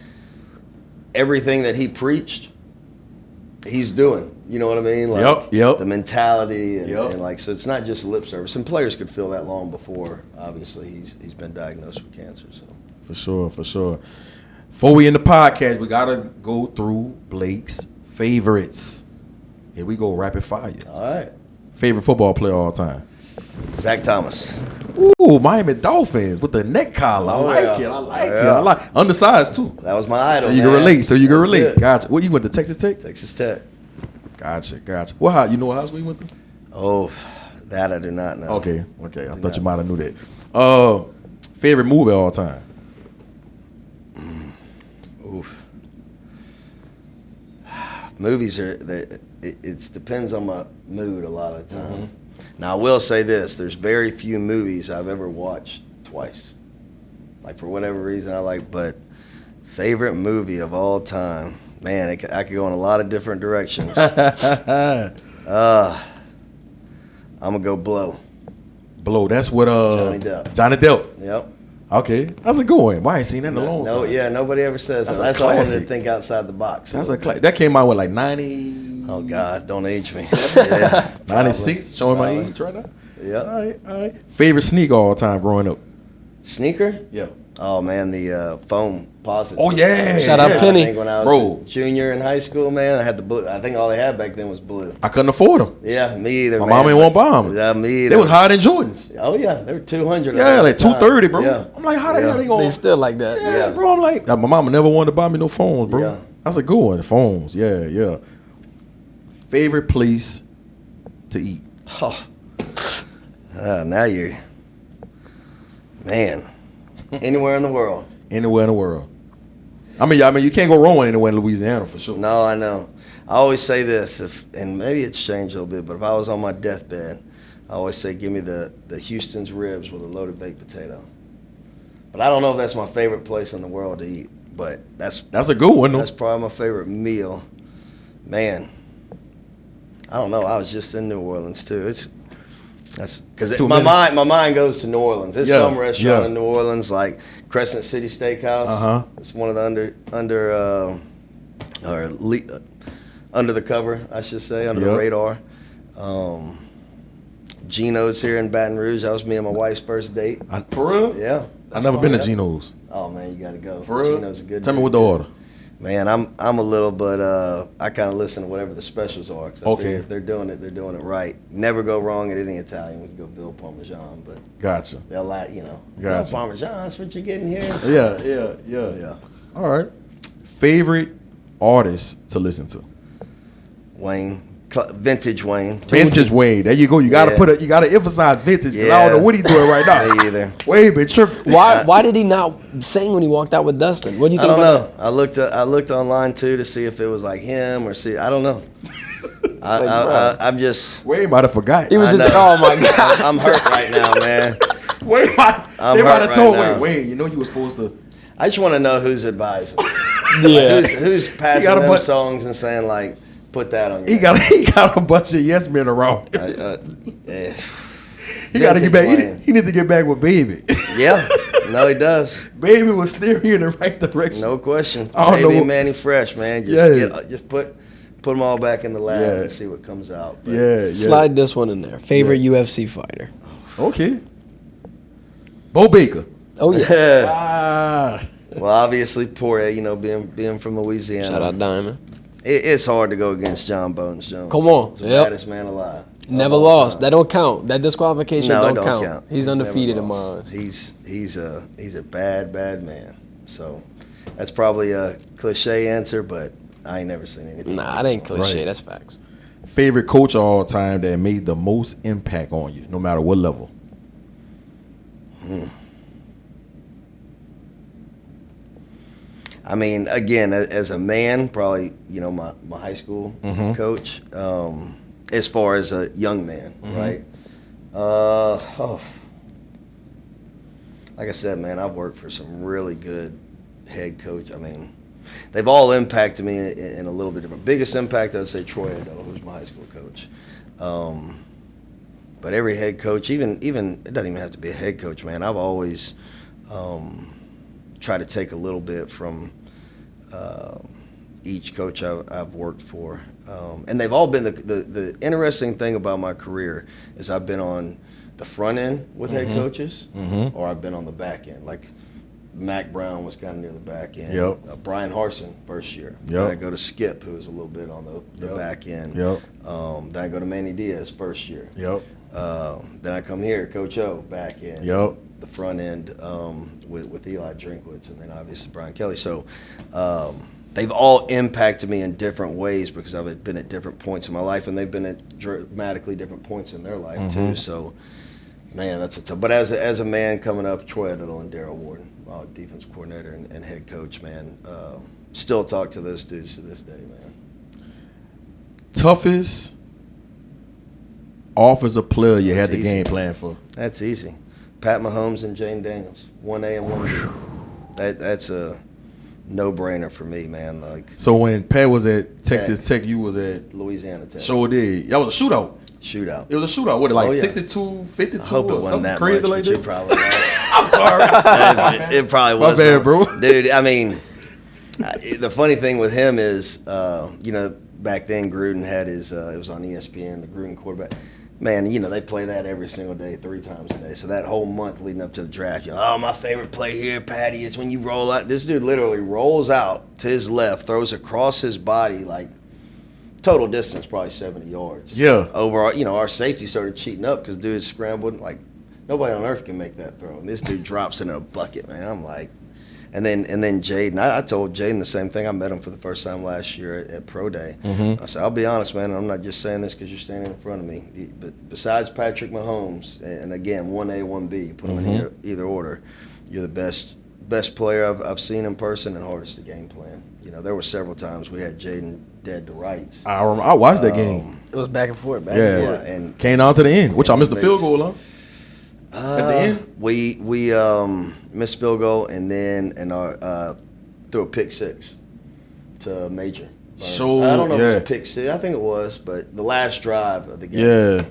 everything that he preached, he's doing. You know what I mean? Like, Yep. The mentality and like, so it's not just lip service. And players could feel that long before. Obviously, he's been diagnosed with cancer. So For sure. Before we end the podcast, we gotta go through Blake's favorites. Here we go, rapid fire. all right, Favorite football player all time. Zach Thomas. Ooh, Miami Dolphins with the neck collar. I like it. I like undersized too. That was my idol. So you can relate. That's it. Gotcha. What, you went to Texas Tech? Texas Tech. Gotcha. What you know what high school you went to? Oh, that I do not know. Okay. I thought you might have knew that. Favorite movie all time. Oof. Movies it depends on my mood a lot of the time. Now I will say this: there's very few movies I've ever watched twice. Like for whatever reason I like, but favorite movie of all time, man, I could go in a lot of different directions. I'm gonna go Blow. Blow. That's what Johnny Depp. Johnny Depp. Yep. Okay. How's it going? Why I ain't seen that in a long No, time? yeah, nobody ever says That's that. a That's why I wanted to classic. think outside the box. That's a that came out with like 90. Oh God, don't age me. Yeah, 96. Showing my Probably. age right now. Yep. All right. Favorite sneaker all time growing up. Sneaker? Yeah. Oh man, the foam posits. Oh, yeah. Shout out Yeah. Penny. I think when I was Bro. a junior in high school, man, I had the blue. I think all they had back then was blue. I couldn't afford them. Yeah, me either. My man. mom ain't want to buy them. Yeah, me either. They was higher than Jordans. Oh yeah, they were 200. Yeah, at like the time. 230, bro. Yeah. I'm like, how the hell they They going? still like that. Yeah, Yeah. bro. I'm like, my mama never wanted to buy me no phones, bro. Yeah. That's a good one. Phones. Yeah. Favorite place to eat. Oh. Now you're, man, anywhere in the world. Anywhere in the world. I mean, you can't go wrong anywhere in Louisiana for sure. No, I know. I always say this, and maybe it's changed a little bit, but if I was on my deathbed, I always say, give me the Houston's ribs with a loaded baked potato. But I don't know if that's my favorite place in the world to eat, but that's That's a good one, though. That's probably my favorite meal. Man, I don't know. I was just in New Orleans too. That's because Too my many. mind goes to New Orleans. There's Yeah, some restaurant yeah. in New Orleans like Crescent City Steakhouse. Uh-huh. It's one of the under the cover, I should say, under the Yep. radar. Gino's here in Baton Rouge. That was me and my wife's first date. For real? Yeah, I've that's never been to fun. Geno's. Oh man, you got to go. For real? Gino's a good. Tell me dude, what the too. order. Man, I'm a little, but I kind of listen to whatever the specials are. 'Cause I Okay. figure if they're doing it right. Never go wrong at any Italian. We can go Ville Parmesan, but Gotcha. they'll like, Ville Gotcha. Parmesan. That's what you're getting here. Yeah. Yeah. All right. Favorite artist to listen to. Wayne, vintage Wayne. Vintage Wayne. There you go. You gotta Yeah. you gotta emphasize vintage. 'Cause I Yeah. don't know what he's doing right now. Me either. Wayne been tripping. Why did he not sing when he walked out with Dustin? What do you I think don't about know. I looked online too to see if it was like him or I don't know. I'm just. Wayne might have forgot. that? He was I just, know. oh my God. I'm hurt right now, man. Wayne might I'm they might hurt have right told now. Wayne, you know you were supposed to. I just want to know who's advising. Yeah. Who's passing got a them bunch- songs and saying like, put that on? He got a bunch of yes men around him. Yeah. He got to get back. Playing. He need to get back with Baby. Yeah, no, he does. Baby was steering you in the right direction. No question. I don't Baby know. and Manny Fresh, man. Just put them all back in the lab and see what comes out. But Yeah. Slide this one in there. Favorite UFC fighter. Okay. Bo Baker. Oh yeah. Yeah. Ah. Well, obviously, Poirier, being from Louisiana. Shout out Diamond. It's hard to go against John Bones Jones. Come on. He's the Yep. baddest man alive. Never of all lost. time. That don't count. That disqualification No, it don't count. He's never undefeated in my lost. eyes. He's a bad man. So that's probably a cliche answer, but I ain't never seen anything. Nah, that ain't cliche. Right. That's facts. Favorite coach of all time that made the most impact on you, no matter what level. I mean, again, as a man, probably my high school coach. As far as a young man, right? Like I said, man, I've worked for some really good head coach. I mean, they've all impacted me in a little bit different. Biggest impact, I'd say Troy Addo, who's my high school coach. But every head coach, even it doesn't even have to be a head coach, man. I've always tried to take a little bit from each coach I've worked for. And they've all been the interesting thing about my career is I've been on the front end with head coaches, or I've been on the back end. Like Mac Brown was kind of near the back end. Yep. Brian Harsin, first year. Yep. Then I go to Skip, who was a little bit on the back end. Yep. Then I go to Manny Diaz, first year. Yep. Then I come here, Coach O, back end. Yep. The front end with Eli Drinkwitz, and then obviously Brian Kelly. So they've all impacted me in different ways because I've been at different points in my life, and they've been at dramatically different points in their life too. So, man, that's a tough. But as a man coming up, Troy Addo and Darryl Warden, defense coordinator and head coach, man, still talk to those dudes to this day, man. Toughest offensive player you had the easy. game plan for. That's easy. Pat Mahomes and Jane Daniels, 1A and 1B. That's a no-brainer for me, man. Like So when Pat was at Texas Tech, you was at Louisiana Tech. Sure did. That was a shootout. Shootout. It was a shootout. What, like Oh, yeah. 62, 52 I hope it or wasn't something that crazy much, like but you're that? probably right. I'm sorry. It probably My was. bad, bro. Dude, I mean, the funny thing with him is, back then Gruden had his, it was on ESPN, the Gruden quarterback. Man, they play that every single day, 3 times a day. So that whole month leading up to the draft, my favorite play here, Patty, is when you roll out. This dude literally rolls out to his left, throws across his body, like total distance, probably 70 yards. Yeah. Over, our safety started cheating up because dude scrambled. Like, nobody on earth can make that throw. And this dude drops in a bucket, man. I'm like, and then Jaden, I told Jaden the same thing. I met him for the first time last year at Pro Day. I said, I'll be honest, man, I'm not just saying this because you're standing in front of me. But besides Patrick Mahomes, and again, 1A, 1B, put them in either order, you're the best player I've seen in person and hardest to game plan. There were several times we had Jaden dead to rights. I watched that game. It was back and forth. Back Yeah. and forth. And Came down to the end, which I missed the field goal on. at the end, we missed field goal and then threw a pick 6 to Major. So, I don't know if it yeah. was a pick 6. I think it was, but the last drive of the game. Yeah.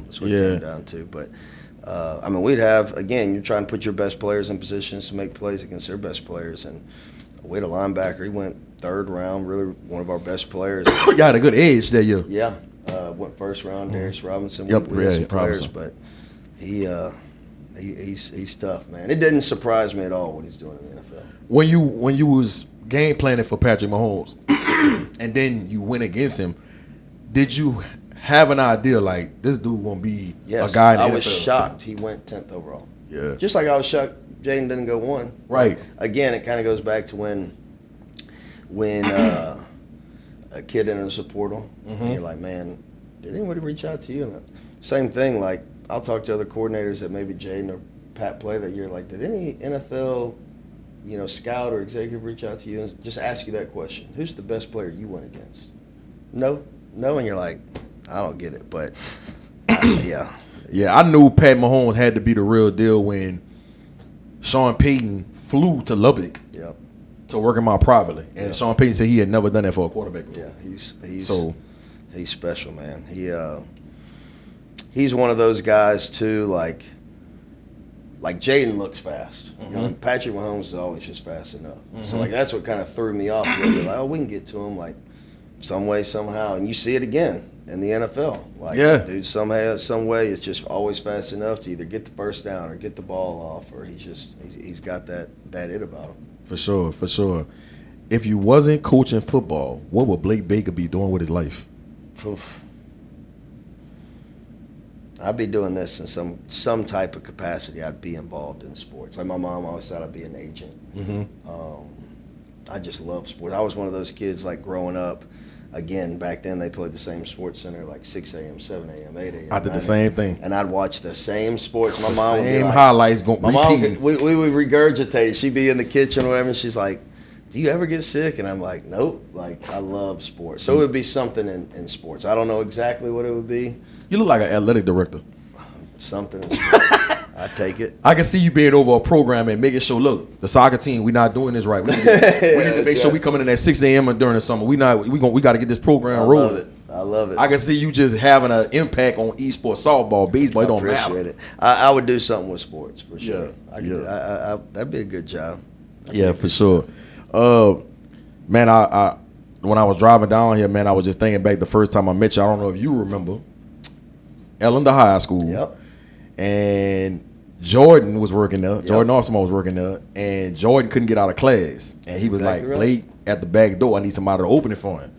That's what it came down to. But we'd have, again, you're trying to put your best players in positions to make plays against their best players, and we had a linebacker. He went 3rd round, really one of our best players. You had a good age that year. Yeah, went 1st round. Darius Robinson. Yep, we had some yeah, players, Robinson. but he's tough, man. It didn't surprise me at all what he's doing in the NFL. When you was game planning for Patrick Mahomes, and then you went against him, did you have an idea like this dude gonna be Yes, a guy in the I NFL? was shocked he went 10th overall. Yeah. Just like I was shocked Jaylen didn't go 1. Right. Again, it kind of goes back to when a kid enters the portal, and you're like, man, did anybody reach out to you? And same thing, like, I'll talk to other coordinators that maybe Jaden or Pat play that year, like, did any NFL, scout or executive reach out to you and just ask you that question? Who's the best player you went against? No, and you're like, I don't get it, but yeah. Yeah, I knew Pat Mahomes had to be the real deal when Sean Payton flew to Lubbock Yep. to work him out privately. And Sean Payton said he had never done that for a quarterback. Yeah, he's special, man. He's one of those guys too. Like Jaylen looks fast. You know, Patrick Mahomes is always just fast enough. So like that's what kind of threw me off a little bit. Like, oh, we can get to him like some way, somehow, and you see it again in the NFL. Like, dude, somehow, some way, it's just always fast enough to either get the first down or get the ball off, or he's got that it about him. For sure. If you wasn't coaching football, what would Blake Baker be doing with his life? Oof. I'd be doing this in some type of capacity. I'd be involved in sports. Like my mom always thought I'd be an agent. I just love sports. I was one of those kids like growing up. Again, back then they played the same sports center like 6 a.m., 7 a.m., 8 a.m. I did the same thing. And I'd watch the same sports. My mom would be same like, highlights going my mom, we would regurgitate it. She'd be in the kitchen or whatever, and she's like, do you ever get sick? And I'm like, nope. Like, I love sports. So it would be something in sports. I don't know exactly what it would be. You look like an athletic director. Something in sports. I take it. I can see you being over a program and making sure, look, the soccer team, we're not doing this right. We need to make sure we coming in at 6 a.m. during the summer. We got to get this program rolling. I love it. I can see you just having an impact on esports, softball, baseball. It don't matter. Appreciate it. I would do something with sports for sure. That'd be a good job. For sure. Man, I when I was driving down here, man, I was just thinking back the first time I met you. I don't know if you remember. Ellender High School. Yep. And Jordan was working there. Jordan Osmo was working there. And Jordan couldn't get out of class. And he was like, Blake, at the back door, I need somebody to open it for him.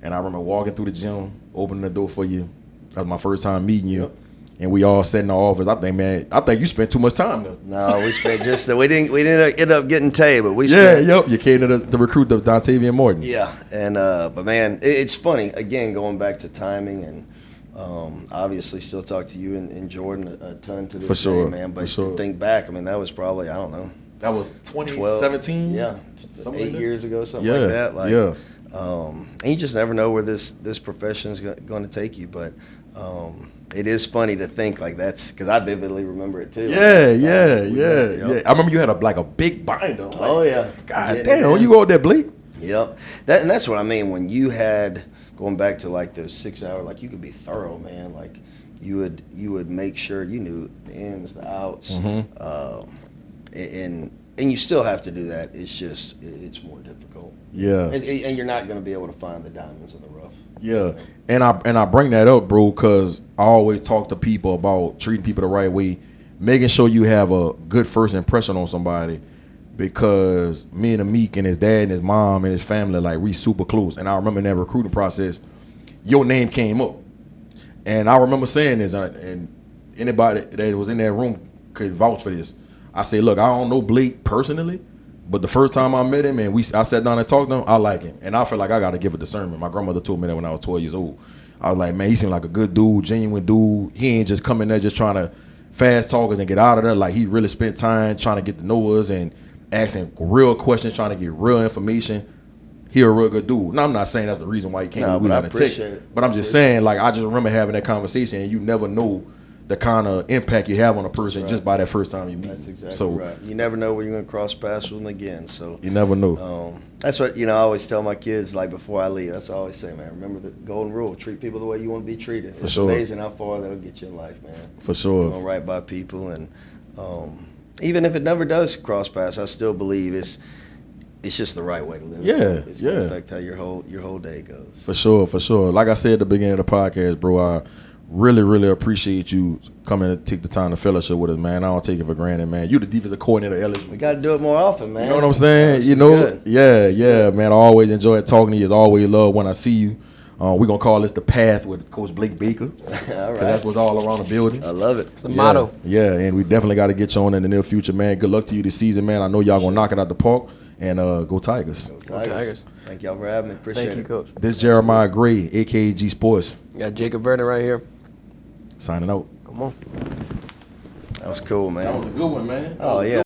And I remember walking through the gym, opening the door for you. That was my first time meeting you. Yep. And we all sat in the office. I think you spent too much time there. No, we spent we didn't end up getting Tay, but we spent. You came to recruit the Dontavian Morton. Yeah, and but man, it's funny. Again, going back to timing and obviously still talk to you and Jordan a ton to this day, man. But to think back, I mean, that was probably, I don't know. That was 2017? Yeah, 8 years ago, something like that. And you just never know where this profession is going to take you, but. It is funny to think like that's because I vividly remember it too. Yeah. I remember you had a big binder. Like, God damn, you go with that Blake? Yep. And that's what I mean when you had going back to like the 6 hour, like you could be thorough, man. Like you would make sure you knew the ins, the outs, and you still have to do that. It's just it's more difficult. Yeah. And you're not going to be able to find the diamonds in the rough. Yeah, and I bring that up, bro, because I always talk to people about treating people the right way, making sure you have a good first impression on somebody, because me and Amik and his dad and his mom and his family, like, we super close. And I remember in that recruiting process, your name came up. And I remember saying this, and anybody that was in that room could vouch for this. I say, look, I don't know Blake personally, but the first time I met him and I sat down and talked to him, I like him. And I feel like I got to give a discernment. My grandmother told me that when I was 12 years old. I was like, man, he seemed like a good dude, genuine dude. He ain't just coming there just trying to fast talk us and get out of there. Like, he really spent time trying to get to know us and asking real questions, trying to get real information. He a real good dude. Now, I'm not saying that's the reason why he came to Louisiana Tech. But I'm just saying, like, I just remember having that conversation, and you never know the kind of impact you have on a person just by that first time you meet. That's exactly right. You never know where you're going to cross paths with them again. So you never know. That's what I always tell my kids, like, before I leave. That's what I always say, man. Remember the golden rule: treat people the way you want to be treated. It's amazing how far that'll get you in life, man. For sure. Going right by people, and even if it never does cross paths, I still believe it's just the right way to live. It's going to affect how your whole day goes. For sure. Like I said at the beginning of the podcast, bro, I really, really appreciate you coming and take the time to fellowship with us, man. I don't take it for granted, man. You the defensive coordinator at LSU. We got to do it more often, man. You know what I'm saying? Good. Yeah, man. I always enjoy talking to you. It's always love when I see you. We're going to call this The Path with Coach Blake Baker. All right. That's what's all around the building. I love it. It's the motto. Yeah, and we definitely got to get you on in the near future, man. Good luck to you this season, man. I know y'all going to knock it out the park. And go Tigers. Go Tigers. Thank y'all for having me. Appreciate it. Thank you, Coach. This Jeremiah Gray, a.k.a. G Sportz. Got Jacob Verdin right here. Signing out. Come on. That was cool, man. That was a good one, man. Oh, yeah.